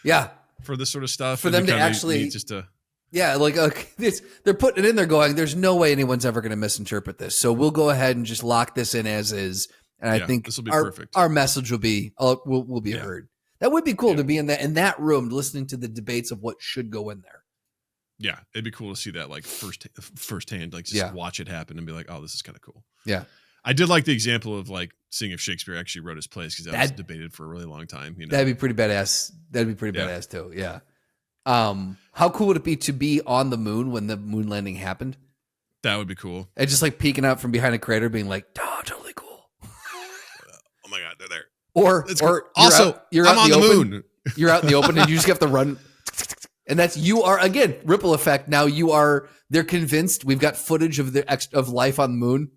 Yeah. For this sort of stuff. For them to actually just to they're putting it in there going, there's no way anyone's ever going to misinterpret this. So we'll go ahead and just lock this in as is. And I think this will be perfect. Our message will be heard. That would be cool to be in that room listening to the debates of what should go in there. Yeah, it'd be cool to see that like firsthand, like just watch it happen and be like, oh, this is kind of cool. Yeah. I did like the example of like seeing if Shakespeare actually wrote his plays because that was debated for a really long time. You know? That'd be pretty badass. Badass too. Yeah. How cool would it be to be on the moon when the moon landing happened? That would be cool. And just like peeking out from behind a crater, being like, "Oh, totally cool." Oh my God, they're there. Or you're I'm out on the moon. You're out in the open, and you just have to run. And that's you are again ripple effect. Now they're convinced we've got footage of life on the moon.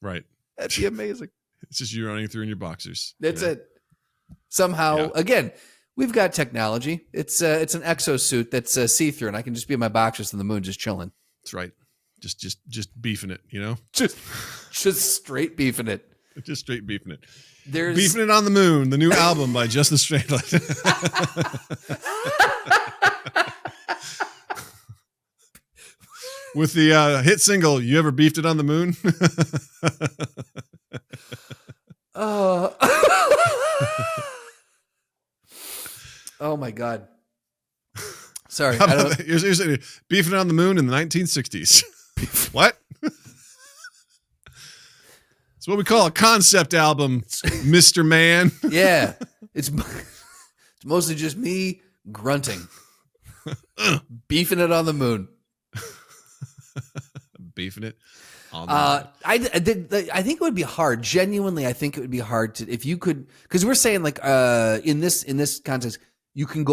Right. That'd be amazing. It's just you running through in your boxers. That's it. Somehow, again, we've got technology. It's an exosuit that's see-through, and I can just be in my boxers on the moon, just chilling. That's right. Just beefing it, you know? Just straight beefing it. Just straight beefing it. There's Beefing It on the Moon, the new album by Justin Straylight. With the hit single, You Ever Beefed It on the Moon? Oh my God. Sorry. Here's Beefing It on the Moon in the 1960s. What? It's what we call a concept album, Mr. Man. Yeah. It's mostly just me grunting. Beefing it on the moon. Beefing it on the moon. I think it would be hard. Genuinely, I think it would be hard to, if you could, because we're saying like in this context, you can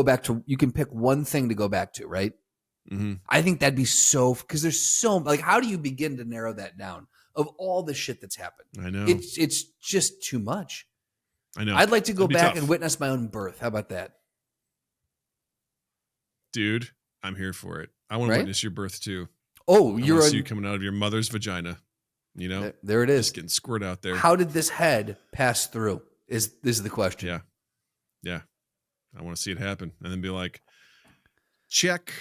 pick one thing to go back to, right? Mm-hmm. I think that'd be because there's so, like, how do you begin to narrow that down of all the shit that's happened? I know. It's just too much. I know. I'd like to go back tough. and witness my own birth. How about that? Dude, I'm here for it. I want to witness your birth too. Oh, I want to see you coming out of your mother's vagina. You know? There it is. Just getting squirt out there. How did this head pass through? This is the question. Yeah. Yeah. I want to see it happen and then be like, check.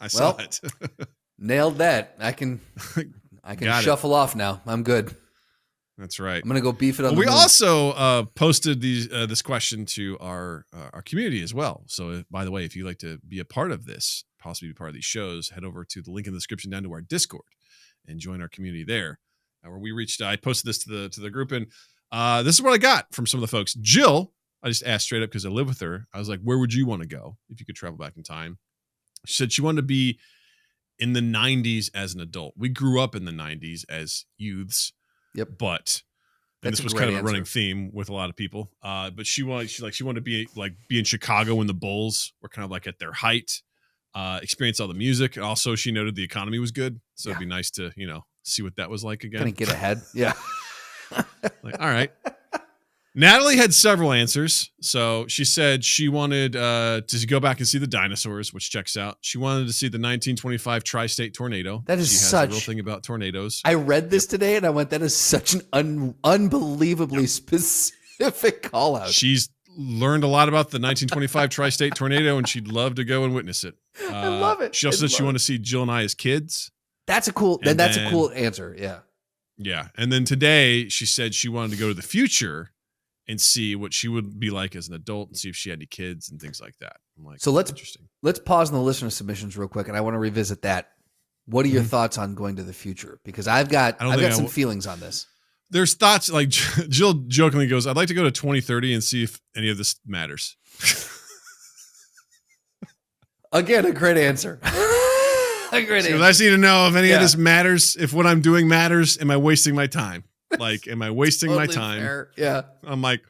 I saw it. Nailed that. I can shuffle off now. I'm good. That's right. I'm gonna go beef it on. We also posted this question to our community as well. So, by the way, if you'd like to be a part of this, possibly be part of these shows, head over to the link in the description down to our Discord and join our community there. Where we reached, I posted this to the group, and this is what I got from some of the folks. Jill, I just asked straight up because I live with her. I was like, "Where would you want to go if you could travel back in time?" She said she wanted to be in the 90s as an adult. We grew up in the 90s as youths. Yep. But and this was kind of a running theme with a lot of people. But she wanted to be in Chicago when the Bulls were kind of like at their height, experience all the music. Also, she noted the economy was good. So it'd be nice to, see what that was like again. Kind of get ahead. Yeah. Like, all right. Natalie had several answers. So she said she wanted to go back and see the dinosaurs, which checks out. She wanted to see the 1925 tri-state tornado. That is she has a real thing about tornadoes. I read this today and I went, that is such an unbelievably specific call out. She's learned a lot about the 1925 tri-state tornado and she'd love to go and witness it. I love it. She also said she wanted to see Jill and I as kids. That's a cool answer. Yeah. Yeah. And then today she said she wanted to go to the future and see what she would be like as an adult and see if she had any kids and things like that. I'm like, so let's pause on the listener submissions real quick. And I want to revisit that. What are your thoughts on going to the future? Because I've got some feelings on this. There's thoughts like Jill jokingly goes, I'd like to go to 2030 and see if any of this matters. Again, a great answer. A great answer. I just need to know if any of this matters, if what I'm doing matters. Am I wasting my time? Like, am I wasting my time? Fair. Yeah. I'm like,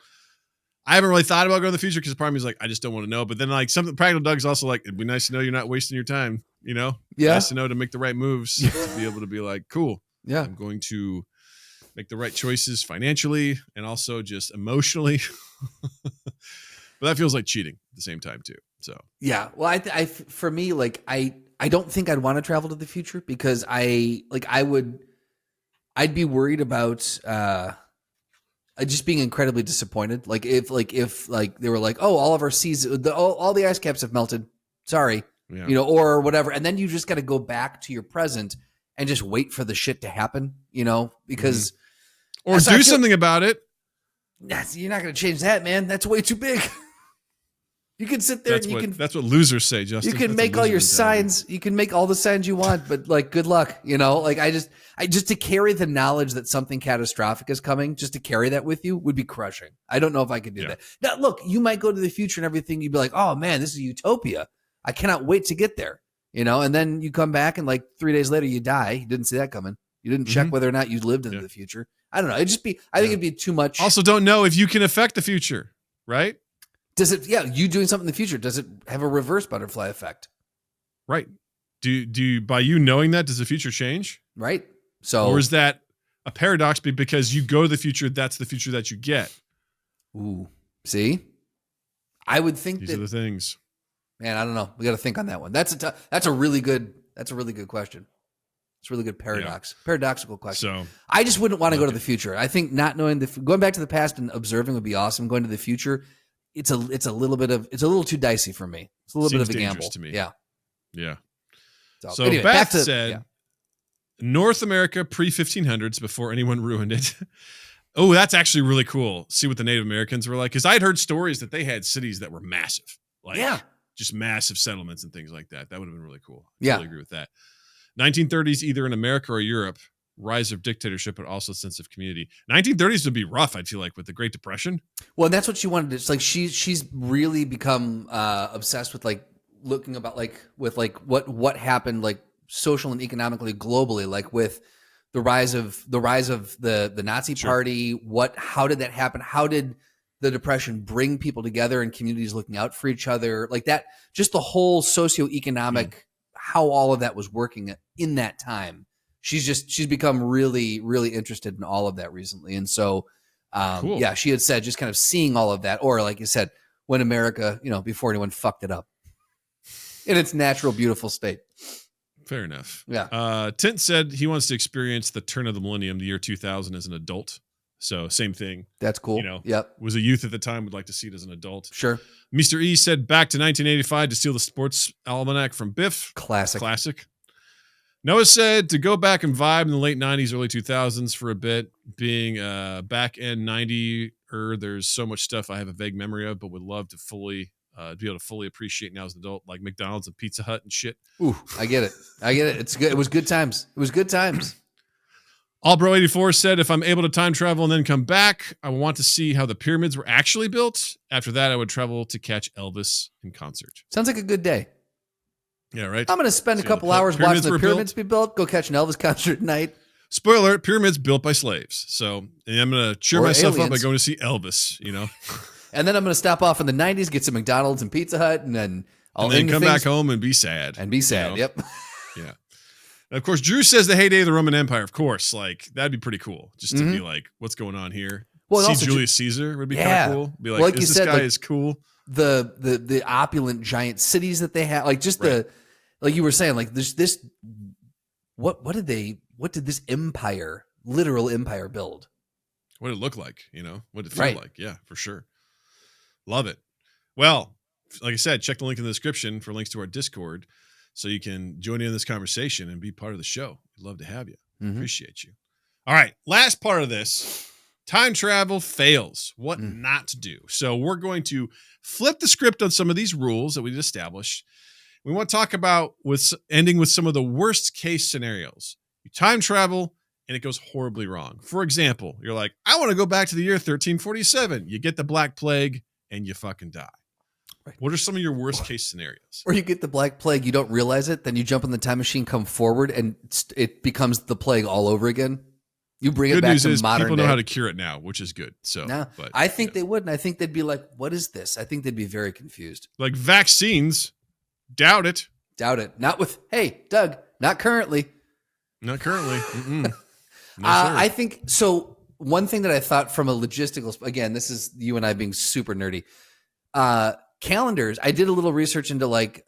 I haven't really thought about going to the future because part of me is like, I just don't want to know. But then like something Practical Doug's also like, it'd be nice to know you're not wasting your time, you know? Yeah. Nice to know to make the right moves, to be able to be like, cool. Yeah. I'm going to make the right choices financially and also just emotionally. But that feels like cheating at the same time too. So yeah, well, for me, like I don't think I'd want to travel to the future because I'd be worried about just being incredibly disappointed. Like if they were like, oh, all of our seas, all the ice caps have melted. Sorry, or whatever, and then you just got to go back to your present and just wait for the shit to happen, because. Or do something about it. You're not going to change that, man. That's way too big. You can sit there that's what losers say, Justin. You can make all your signs. You can make all the signs you want, but like, good luck. Like I just to carry the knowledge that something catastrophic is coming, just to carry that with you would be crushing. I don't know if I could do that. Now, look, you might go to the future and everything. You'd be like, oh man, this is utopia. I cannot wait to get there. And then you come back and like 3 days later you die. You didn't see that coming. You didn't check whether or not you lived into the future. I don't know. I think it'd be too much. Also, don't know if you can affect the future, right? Does it? Yeah, you doing something in the future, does it have a reverse butterfly effect? Right. Do by you knowing that, does the future change? Right. So, or is that a paradox? Because you go to the future, that's the future that you get. Ooh, see, I would think these are the things. Man, I don't know. We got to think on that one. That's a really good question. It's a really good paradoxical question. So I just wouldn't want to go to the future. I think not knowing going back to the past and observing would be awesome. Going to the future, it's a little too dicey for me. It's a little bit of a gamble to me. Yeah. Yeah. So anyway, Beth said North America pre-1500s before anyone ruined it. Oh, that's actually really cool. See what the Native Americans were like. Because I'd heard stories that they had cities that were massive. Like just massive settlements and things like that. That would have been really cool. I totally agree with that. 1930s, either in America or Europe, rise of dictatorship, but also a sense of community. 1930s would be rough, I feel like, with the Great Depression. Well, and that's what she wanted. It's like she's really become obsessed with like looking about like with like what happened like social and economically globally, like with the rise of the Nazi Party. How did that happen? How did the Depression bring people together and communities looking out for each other? Like that, just the whole socioeconomic, how all of that was working in that time. She's become really, really interested in all of that recently. And so, cool. She had said just kind of seeing all of that, or like you said, when America, before anyone fucked it up in its natural, beautiful state. Fair enough. Yeah. Tint said he wants to experience the turn of the millennium, the year 2000, as an adult. So same thing. That's cool. Yep. Was a youth at the time, would like to see it as an adult. Sure. Mr. E said back to 1985 to steal the sports almanac from Biff. Classic. Noah said to go back and vibe in the late 90s, early 2000s for a bit, being back end 90 there's so much stuff I have a vague memory of, but would love to be able to fully appreciate now as an adult, like McDonald's and Pizza Hut and shit. Ooh, I get it. It's good. It was good times. Allbro84 said, if I'm able to time travel and then come back, I want to see how the pyramids were actually built. After that, I would travel to catch Elvis in concert. Sounds like a good day. Yeah, right? I'm going to spend a couple hours watching the pyramids be built, go catch an Elvis concert tonight. Spoiler alert, pyramids built by slaves. So I'm going to cheer myself up by going to see Elvis, And then I'm going to stop off in the 90s, get some McDonald's and Pizza Hut, and then come back home and be sad. Yep. Yeah. And of course, Drew says the heyday of the Roman Empire. Of course, like that'd be pretty cool, just to be like, what's going on here? Well, see Julius Caesar would be kind of cool. Be like, this guy is cool. The opulent giant cities that they have, like just like you were saying, like this. What did this literal empire build? What did it look like? What did it feel like? Yeah, for sure. Love it. Well, like I said, check the link in the description for links to our Discord so you can join in this conversation and be part of the show. We'd love to have you. Appreciate you. All right. Last part of this, time travel fails. What not to do. So we're going to flip the script on some of these rules that we've established. we want to talk about ending with some of the worst case scenarios. You time travel and it goes horribly wrong. For example, you're like, I want to go back to the year 1347. You get the Black Plague and you fucking die. Right. What are some of your worst case scenarios? Or you get the Black Plague, you don't realize it, then you jump in the time machine, come forward, and it becomes the plague all over again. You bring it back to modern day. People know how to cure it now, which is good. So, but, I think they would, and I think they'd be like, what is this? I think they'd be very confused. Like vaccines, doubt it. Doubt it. Not with, hey, Doug, not currently. Not currently. No, I think, so one thing that I thought from a logistical, again, this is you and I being super nerdy, calendars. I did a little research into like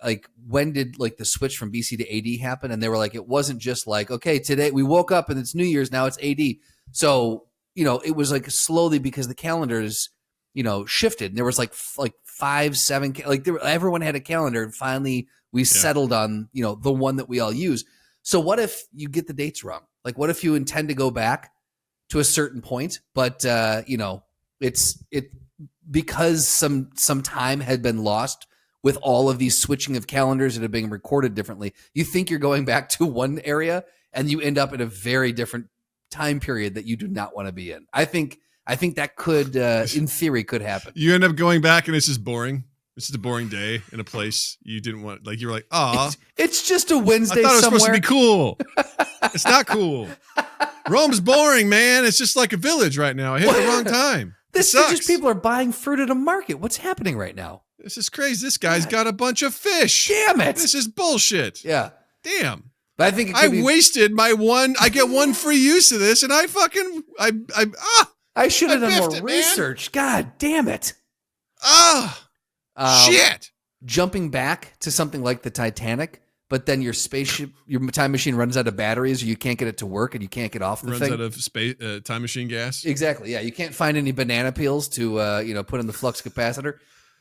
when did like the switch from BC to AD happen, and they were like, it wasn't just like, okay, today we woke up and it's New Year's, now it's AD. So it was like slowly, because the calendars shifted, and there was like 5, 7, like everyone had a calendar, and finally we settled on the one that we all use. So what if you get the dates wrong? Like what if you intend to go back to a certain point, but it's because some time had been lost with all of these switching of calendars that are being recorded differently. You think you're going back to one area and you end up in a very different time period that you do not want to be in. I think that could, in theory, could happen. You end up going back and it's just boring. It's just a boring day in a place you didn't want. Like you were like, oh, it's just a Wednesday. I thought it was somewhere. Supposed to be cool. It's not cool. Rome's boring, man. It's just like a village right now. I hit the wrong time. This is just people are buying fruit at a market. What's happening right now? This is crazy. This guy's got a bunch of fish. Damn it. This is bullshit. Yeah. Damn. But I think wasted my one. I get one free use of this, and I should have done more research. Man. God damn it. Shit. Jumping back to something like the Titanic, but then your spaceship, your time machine runs out of batteries, or you can't get it to work, and you can't get off the thing. Runs out of time machine gas. Exactly. Yeah, you can't find any banana peels to put in the flux capacitor,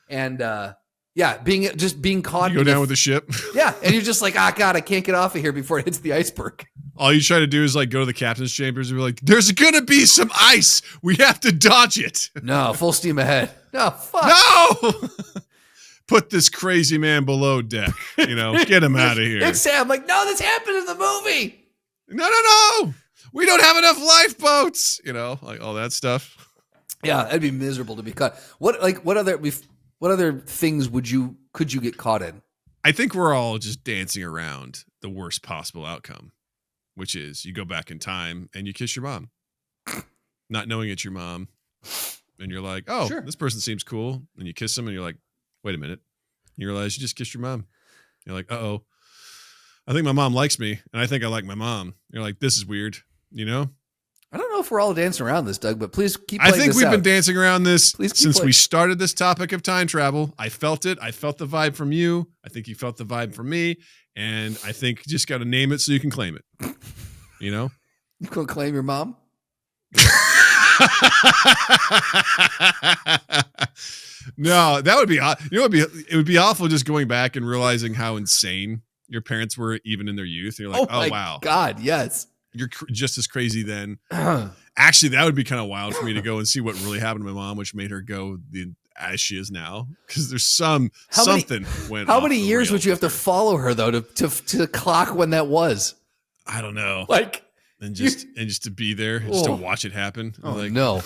and being caught. You go down with the ship. Yeah, and you're just like, God, I can't get off of here before it hits the iceberg. All you try to do is like go to the captain's chambers and be like, "There's gonna be some ice. We have to dodge it." No, full steam ahead. No, fuck. No. Put this crazy man below deck. Get him out of here. It's Sam. Like, no, this happened in the movie. No. We don't have enough lifeboats. Like all that stuff. Yeah, that'd be miserable to be caught. What other things could you get caught in? I think we're all just dancing around the worst possible outcome, which is you go back in time and you kiss your mom, not knowing it's your mom, and you're like, oh, sure. This person seems cool, and you kiss them, and you're like, wait a minute. You realize you just kissed your mom. You're like, uh-oh. I think my mom likes me, and I think I like my mom. You're like, this is weird, I don't know if we're all dancing around this, Doug, but please keep playing this out. I think we've been dancing around this since we started this topic of time travel. I felt it. I felt the vibe from you. I think you felt the vibe from me, and I think you just got to name it so you can claim it. You can claim your mom? No, that would be, it would be awful just going back and realizing how insane your parents were even in their youth. You're like, oh wow. God, yes. You're just as crazy then. Actually, that would be kind of wild for me to go and see what really happened to my mom, which made her go as she is now. Because there's something went. How many years would you have to follow her though to clock when that was? I don't know. Like, and just to be there, just to watch it happen. Oh, like, no,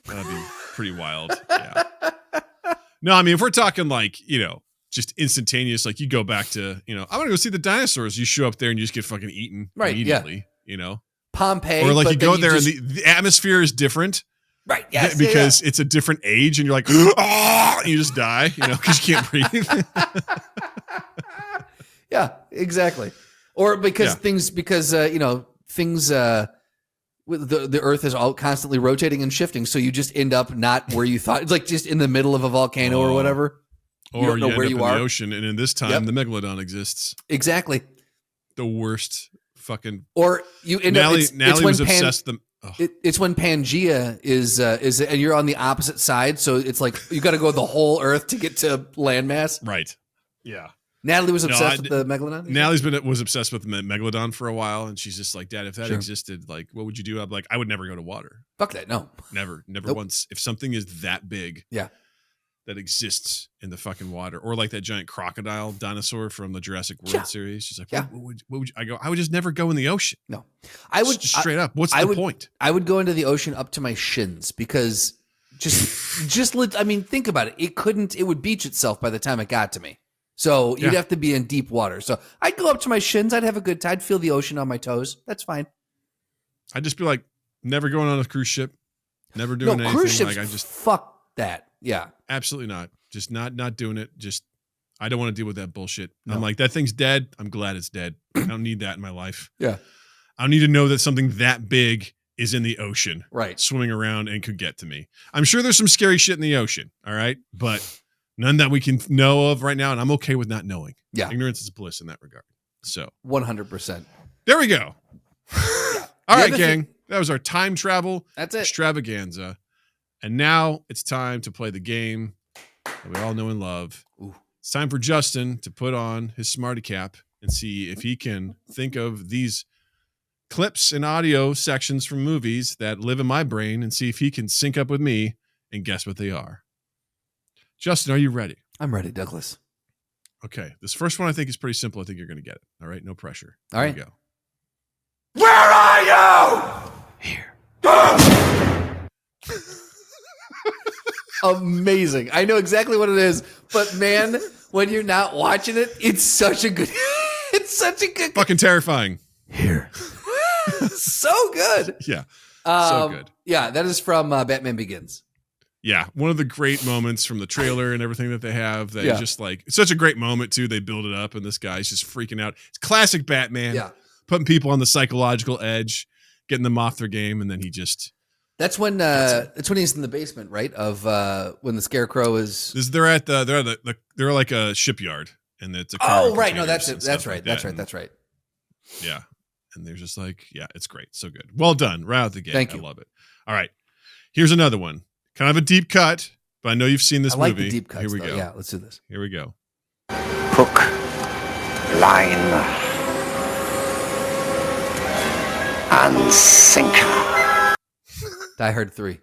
that'd be pretty wild. Yeah. No, I mean, if we're talking like, just instantaneous, like you go back to, I want to go see the dinosaurs. You show up there and you just get fucking eaten immediately, Pompeii. Or like you go there and the atmosphere is different. Right. Yes. Because it's a different age and you're like, oh, and you just die, because you can't breathe. Yeah, exactly. Or because things, the earth is all constantly rotating and shifting, so you just end up not where you thought. It's like just in the middle of a volcano or whatever. Or you don't know where you are in the ocean, and in this time the megalodon exists. Exactly. The worst fucking. Or you end up. Nally was obsessed. It's when Pangea is and you're on the opposite side, so it's like you got to go the whole Earth to get to landmass. Right. Yeah. Natalie was obsessed with the megalodon. Natalie was obsessed with the megalodon for a while, and she's just like, "Dad, if that existed, like, what would you do?" I'm like, "I would never go to water. Fuck that, no, never nope. once. If something is that big, that exists in the fucking water, or like that giant crocodile dinosaur from the Jurassic World series. She's like, what would you? I go, I would just never go in the ocean. No, I would just straight up. What's the point? I would go into the ocean up to my shins because I mean, think about it. It would beach itself by the time it got to me. So you'd have to be in deep water. So I'd go up to my shins. I'd have a good time. I'd feel the ocean on my toes. That's fine. I'd just be like, never going on a cruise ship, never doing anything. Cruise ships, like I just fuck that. Yeah, absolutely not. Just not doing it. Just I don't want to deal with that bullshit. No. I'm like, that thing's dead. I'm glad it's dead. I don't need that in my life. Yeah, I don't need to know that something that big is in the ocean, right, swimming around and could get to me. I'm sure there's some scary shit in the ocean. All right, but none that we can know of right now, and I'm okay with not knowing. Yeah, ignorance is bliss in that regard. So 100%. There we go. All right, gang. That was our time travel extravaganza. And now it's time to play the game that we all know and love. Ooh. It's time for Justin to put on his smarty cap and see if he can think of these clips and audio sections from movies that live in my brain and see if he can sync up with me and guess what they are. Justin, are you ready? I'm ready, Douglas. Okay. This first one I think is pretty simple. I think you're going to get it. All right. No pressure. All right. Here we go. Where are you? Here. Amazing. I know exactly what it is, but man, when you're not watching it, it's such a good fucking terrifying. Here. So good. Yeah. So good. Yeah, that is from Batman Begins. Yeah, one of the great moments from the trailer and everything that they have. That is just like, it's such a great moment too. They build it up and this guy's just freaking out. It's classic Batman. Yeah. Putting people on the psychological edge, getting them off their game, and then he just... That's when he's in the basement, right? Of when the Scarecrow is... They're like a shipyard, and it's a... Oh, right. No, that's it. That's right. That's right. Yeah. And they're just like, yeah, it's great. So good. Well done. Right out the gate. Thank you. I love it. All right. Here's another one. Kind of a deep cut, but I know you've seen this movie. I like the deep cuts, Here we go. Yeah, let's do this. Here we go. Hook, line, and sinker. Die Hard 3.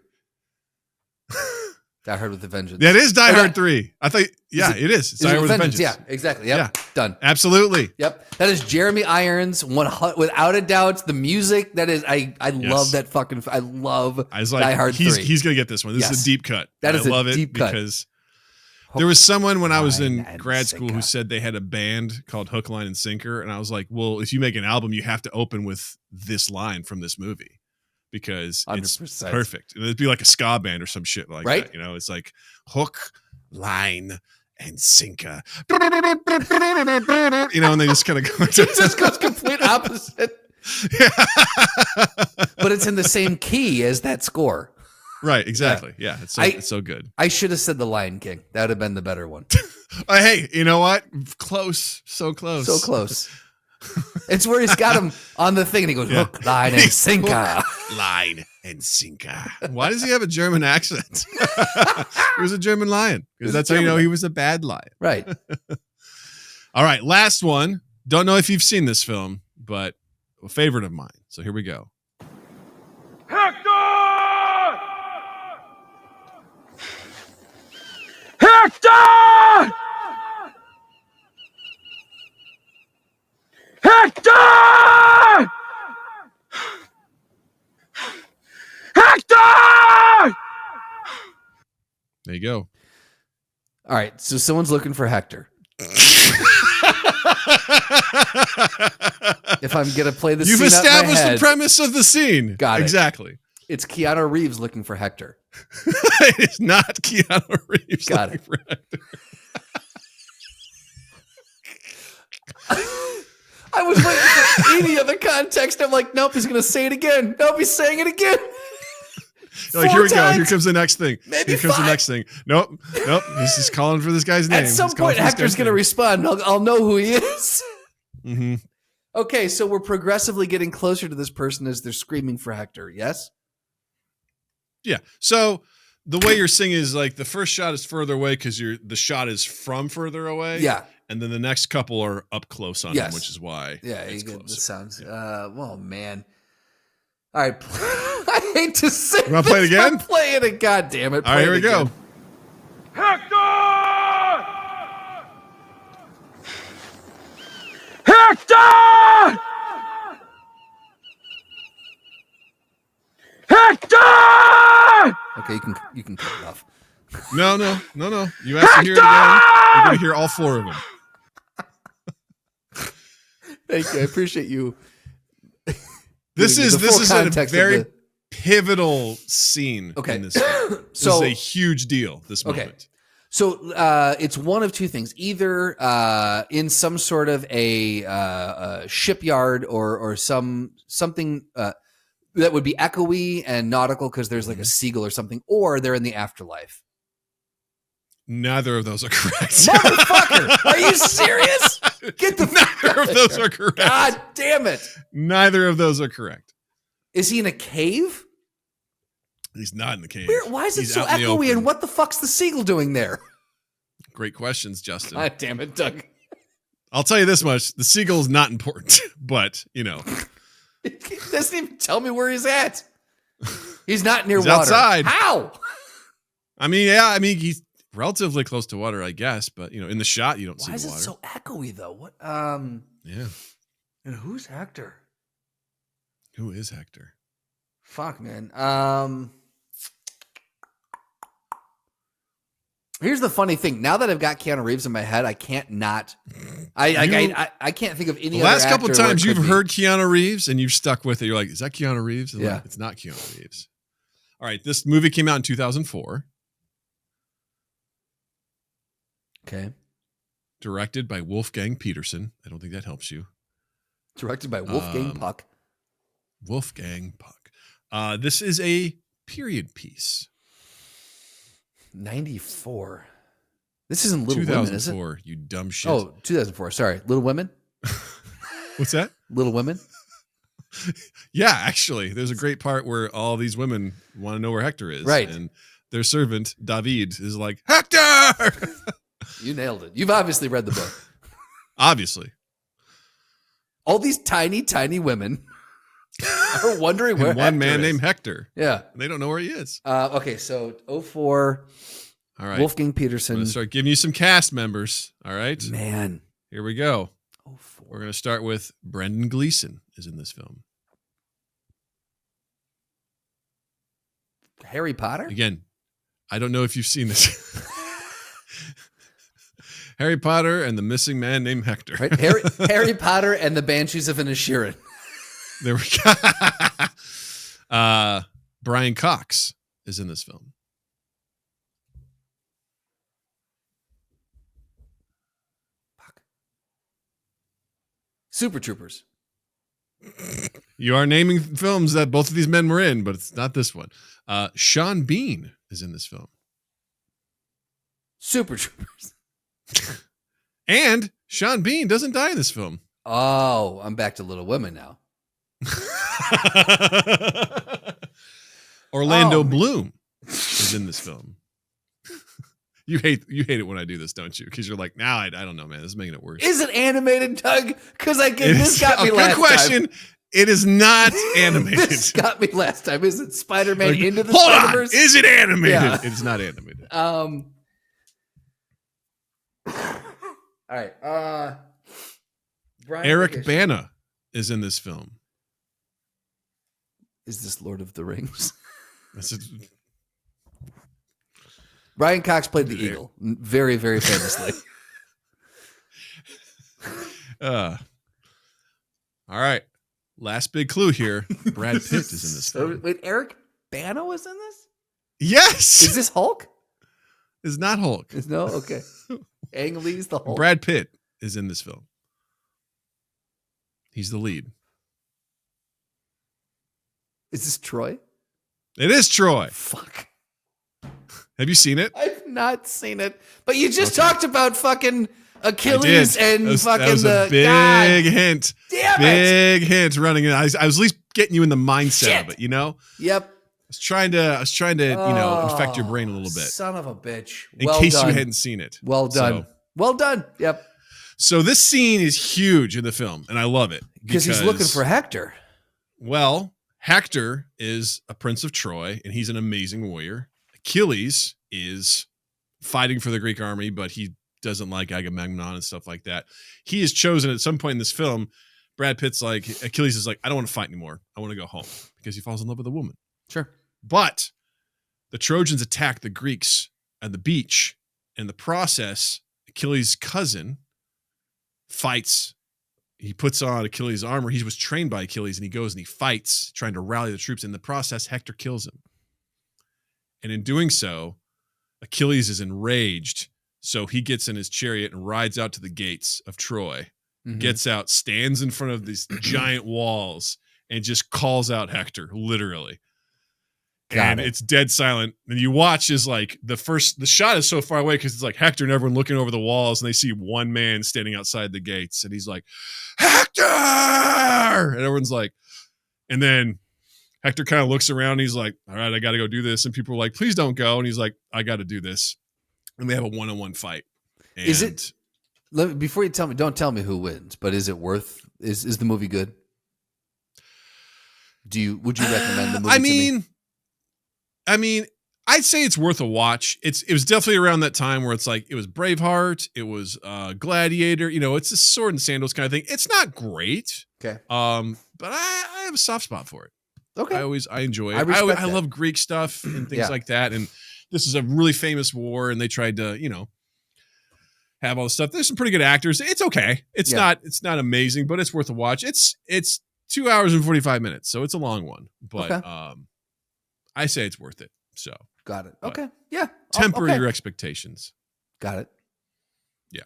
Die Hard with a Vengeance. Yeah, it is Die Hard 3. I thought, it is. It's Die Hard with a Vengeance. Yeah, exactly. Yep. Yeah. Done. Absolutely. Yep. That is Jeremy Irons, without a doubt. The music, that is, I love that fucking, I love Die Hard 3. He's going to get this one. This is a deep cut. That is I love a deep cut. Because there was someone when I was in grad school who said they had a band called Hook, Line, and Sinker. And I was like, well, if you make an album, you have to open with this line from this movie. Because 100%. It's perfect. It'd be like a ska band or some shit like that. You know, it's like hook, line, and sinker. You know, and they just kind of go. It just goes complete opposite. Yeah. But it's in the same key as that score. Right, exactly. Yeah, it's so good. I should have said The Lion King. That would have been the better one. Hey, you know what? Close. So close. So close. It's where he's got him on the thing and he goes, hook, line, and sinker. Line and sinker. Why does he have a German accent? He was a German lion. Because that's how you know he was a bad lion. Right. All right, last one. Don't know if you've seen this film, but a favorite of mine. So here we go. Hector! Hector! Hector! Hector! There you go. All right, so someone's looking for Hector. If I'm going to play the scene You've established the premise of the scene. Got it. Exactly. It's Keanu Reeves looking for Hector. It's not Keanu Reeves Got looking for Hector. I was waiting for any other context. I'm like, nope, he's going to say it again. Nope, he's saying it again. Like, here we go. Here comes the next thing. Maybe here comes the next thing. Nope. He's just calling for this guy's name. At some point, Hector's going to respond. I'll know who he is. Mm-hmm. Okay, so we're progressively getting closer to this person as they're screaming for Hector. Yes? Yeah. So the way you're singing is like the first shot is further away because the shot is from further away. Yeah. And then the next couple are up close on him, which is why. Yeah, it's you get closer. the sounds. Well, man. All right. I hate to say You want to play it again? I'm playing it. God damn it. All right, here we go. Hector! Okay, you can cut it off. No. You have to hear it again. You're going to hear all 4 of them. Thank you. I appreciate you. This is a very pivotal scene. Okay. In this film. This is a huge deal. This moment. So it's one of two things: either in some sort of a shipyard or something that would be echoey and nautical because there's like a seagull or something, or they're in the afterlife. Neither of those are correct. Motherfucker! Are you serious? Get the Neither of those are correct. God damn it! Neither of those are correct. Is he in a cave? He's not in the cave. Why is it He's so out in the echoey? open. And what the fuck's the seagull doing there? Great questions, Justin. God damn it, Doug. I'll tell you this much: the seagull is not important, but you know, It doesn't even tell me where he's at. He's not near he's water. outside. How? I mean, he's relatively close to water, I guess, but you know, in the shot, you don't see Why is the it water. so echoey though? What? Yeah. And who's Hector? Who is Hector? Fuck, man. Here's the funny thing. Now that I've got Keanu Reeves in my head, I can't not. I can't think of any. The other last couple actor times where it you've could be. heard Keanu Reeves and you've stuck with it. You're like, is that Keanu Reeves? And Yeah. like, it's not Keanu Reeves. All right. This movie came out in 2004. Okay. Directed by Wolfgang Peterson. I don't think that helps you. Directed by Wolfgang Puck. Wolfgang Puck. This is a period piece. 94. This isn't Little Women, is it? 2004, you dumb shit. Oh, 2004. Sorry. Little Women? What's that? Little Women? Yeah, actually, there's a great part where all these women want to know where Hector is. Right. And their servant, David, is like, Hector! You nailed it. You've obviously read the book. Obviously. All these tiny, tiny women are wondering where And one man Hector is. named Hector. Yeah. And they don't know where he is. Okay, so 04, All right. Wolfgang I'm Peterson. going to start giving you some cast members. All right. Man. Here we go. 04. We're going to start with Brendan Gleeson is in this film. Harry Potter? Again, I don't know if you've seen this. Harry Potter and the missing man named Hector. Right? Harry Potter and the Banshees of Inisherin. There we go. Brian Cox is in this film. Fuck. Super Troopers. You are naming films that both of these men were in, but it's not this one. Sean Bean is in this film. Super Troopers. And Sean Bean doesn't die in this film. Oh, I'm back to Little Women now. Orlando Oh, man. Bloom is in this film. You hate it when I do this, don't you? Because you're like, now I don't know, man. This is making it worse. Is it animated, Doug? Because this got me good last question. time. It is not animated. This got me last time. Is it Spider-Man Like, Into the hold on. Spider-Verse? Is it animated? Yeah. It's not animated. All right. Brian Eric Vacation. Bana is in this film. Is this Lord of the Rings? That's it. Brian Cox played the Eagle very, very famously. All right. Last big clue here. Brad Pitt is in this film. Wait, Eric Bana was in this? Yes. Is this Hulk? It's not Hulk. No? Okay. Ang Lee's the Hulk. Brad Pitt is in this film. He's the lead. Is this Troy? It is Troy. Fuck. Have you seen it? I've not seen it. But you just talked about fucking Achilles I did. and that was, fucking that was the a big God hint. damn it. Big hint running in. I was at least getting you in the mindset Shit. of it, you know? Yep. I was trying to, infect your brain a little bit. Son of a bitch. In case you hadn't seen it. Well done. Well done. Yep. So this scene is huge in the film, and I love it. Because he's looking for Hector. Well, Hector is a prince of Troy, and he's an amazing warrior. Achilles is fighting for the Greek army, but he doesn't like Agamemnon and stuff like that. He is chosen at some point in this film. Brad Pitt's like, Achilles is like, I don't want to fight anymore. I want to go home, because he falls in love with a woman. Sure. But the Trojans attack the Greeks at the beach. In the process, Achilles' cousin fights. He puts on Achilles' armor. He was trained by Achilles, and he goes and he fights, trying to rally the troops. In the process, Hector kills him. And in doing so, Achilles is enraged. So he gets in his chariot and rides out to the gates of Troy, gets out, stands in front of these giant walls, and just calls out Hector, literally. It's dead silent. And you watch is like the shot is so far away because it's like Hector and everyone looking over the walls, and they see one man standing outside the gates, and he's like, Hector! And everyone's like, and then Hector kind of looks around and he's like, all right, I got to go do this. And people are like, please don't go. And he's like, I got to do this. And they have a one-on-one fight. And is it, before you tell me, don't tell me who wins, but is it worth, is the movie good? Would you recommend the movie to me? I mean, I'd say it's worth a watch. It was definitely around that time where it's like, it was Braveheart. It was Gladiator. It's a sword and sandals kind of thing. It's not great. Okay. But I have a soft spot for it. Okay. I enjoy it. I love Greek stuff and things like that. And this is a really famous war, and they tried to, have all the stuff. There's some pretty good actors. It's okay. It's not amazing, but it's worth a watch. It's 2 hours and 45 minutes, so it's a long one. But I say it's worth it. So got it. Okay. Yeah. Temper your expectations. Got it. Yeah.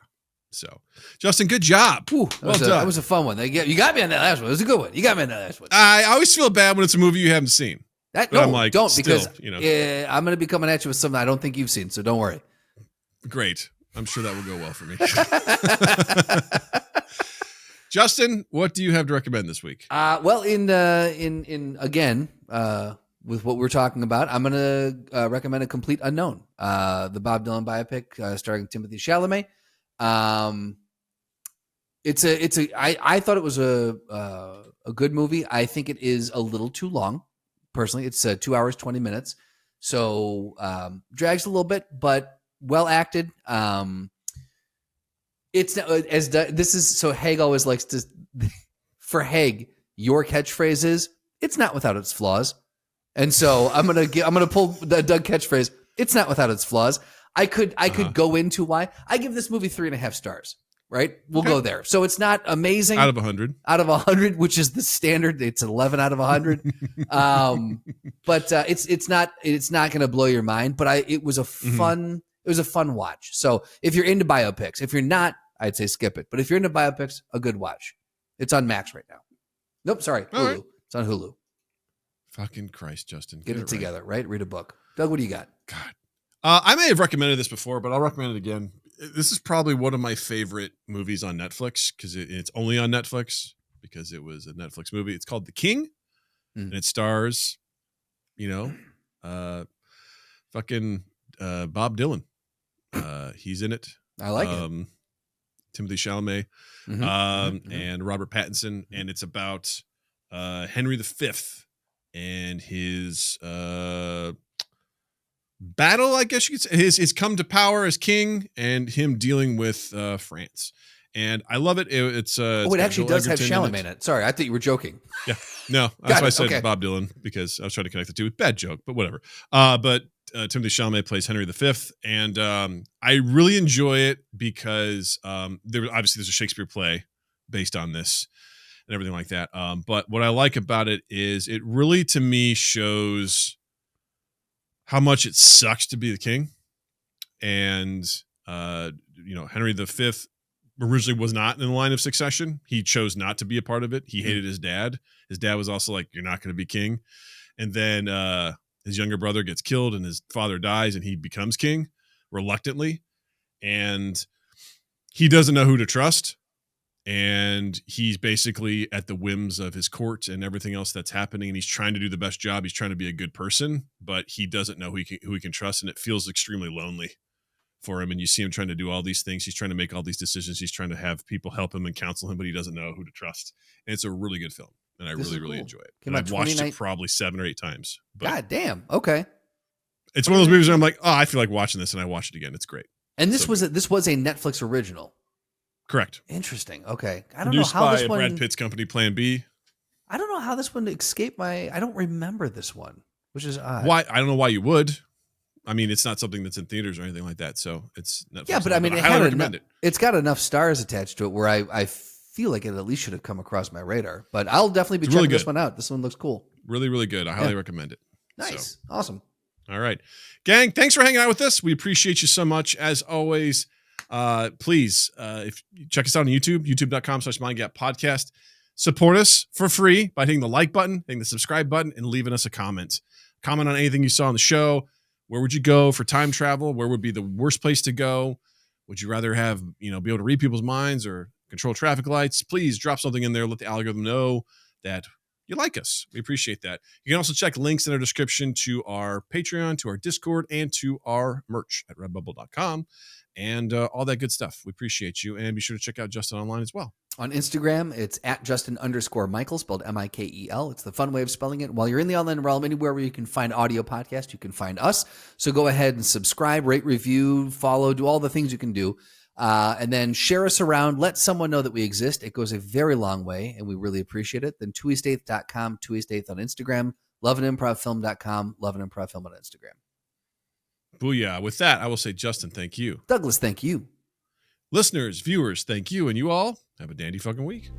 So, Justin, good job. Well done. That was a fun one. You got me on that last one. It was a good one. You got me on that last one. I always feel bad when it's a movie you haven't seen. I'm like, don't, because I'm going to be coming at you with something I don't think you've seen. So don't worry. Great. I'm sure that will go well for me. Justin, what do you have to recommend this week? Well, in again, with what we're talking about, I'm going to recommend A Complete Unknown, the Bob Dylan biopic starring Timothy Chalamet. I thought it was a good movie. I think it is a little too long. Personally, it's 2 hours, 20 minutes. So drags a little bit, but well acted. It's this is so Haig always likes to, for Haig, your catchphrase is, it's not without its flaws. And so I'm gonna pull the Doug catchphrase. It's not without its flaws. I could go into why I give this movie 3.5 stars. Right, we'll go there. So it's not amazing. Out of 100. Out of 100, which is the standard. It's 11 out of 100. But it's not going to blow your mind. But it was a fun watch. So if you're into biopics, if you're not, I'd say skip it. But if you're into biopics, a good watch. It's on Max right now. Nope, sorry, Hulu. Right. It's on Hulu. Fucking Christ, Justin. Get it together, right? Read a book. Doug, what do you got? God. I may have recommended this before, but I'll recommend it again. This is probably one of my favorite movies on Netflix because it's only on Netflix because it was a Netflix movie. It's called The King, and it stars, fucking Bob Dylan. He's in it. I like it. Timothy Chalamet and Robert Pattinson, and it's about Henry V and his battle, I guess you could say, his come to power as king and him dealing with France. And I love it. It actually does have Chalamet in it. Sorry, I thought you were joking. Yeah, no, that's why I said Bob Dylan, because I was trying to connect the two. Bad joke, but whatever. But Timothy Chalamet plays Henry V, and I really enjoy it because there's a Shakespeare play based on this and everything like that. But what I like about it is it really, to me, shows how much it sucks to be the king. And, Henry V originally was not in the line of succession. He chose not to be a part of it. He hated his dad. His dad was also like, you're not going to be king. And then his younger brother gets killed and his father dies and he becomes king reluctantly. And he doesn't know who to trust. And he's basically at the whims of his court and everything else that's happening. And he's trying to do the best job. He's trying to be a good person, but he doesn't know who he can trust. And it feels extremely lonely for him. And you see him trying to do all these things. He's trying to make all these decisions. He's trying to have people help him and counsel him, but he doesn't know who to trust. And it's a really good film. And I really enjoy it. And I've watched it probably 7 or 8 times. But God damn. Okay. It's one of those movies where I'm like, oh, I feel like watching this, and I watch it again. It's great. And this was a Netflix original. Correct. Interesting. Okay. I don't Produced know how by this one. Brad Pitt's company, Plan B. I don't know how this one escaped my. I don't remember this one, which is odd. Why? I don't know why you would. I mean, it's not something that's in theaters or anything like that. So it's Netflix. Yeah, but I mean, I highly recommend it. It's got enough stars attached to it where I feel like it at least should have come across my radar. But I'll definitely be checking this one out. This one looks cool. Really, really good. I highly recommend it. Nice. So. Awesome. All right. Gang, thanks for hanging out with us. We appreciate you so much. As always, please, if you check us out on YouTube, youtube.com/mindgappodcast. Support us for free by hitting the like button, hitting the subscribe button, and leaving us a comment. Comment on anything you saw on the show. Where would you go for time travel? Where would be the worst place to go? Would you rather have, be able to read people's minds or control traffic lights? Please drop something in there. Let the algorithm know that you like us. We appreciate that. You can also check links in our description to our Patreon, to our Discord, and to our merch at redbubble.com and all that good stuff. We appreciate you. And be sure to check out Justin online as well. On Instagram, it's at Justin_Michael, spelled Mikel. It's the fun way of spelling it. While you're in the online realm, anywhere where you can find audio podcasts, you can find us. So go ahead and subscribe, rate, review, follow, do all the things you can do. And then share us around. Let someone know that we exist. It goes a very long way, and we really appreciate it. Then twoeast8th.com, twoeast8th on Instagram, loveandimprovfilm.com, loveandimprovfilm on Instagram. Booyah. With that, I will say, Justin, thank you. Douglas, thank you. Listeners, viewers, thank you. And you all have a dandy fucking week.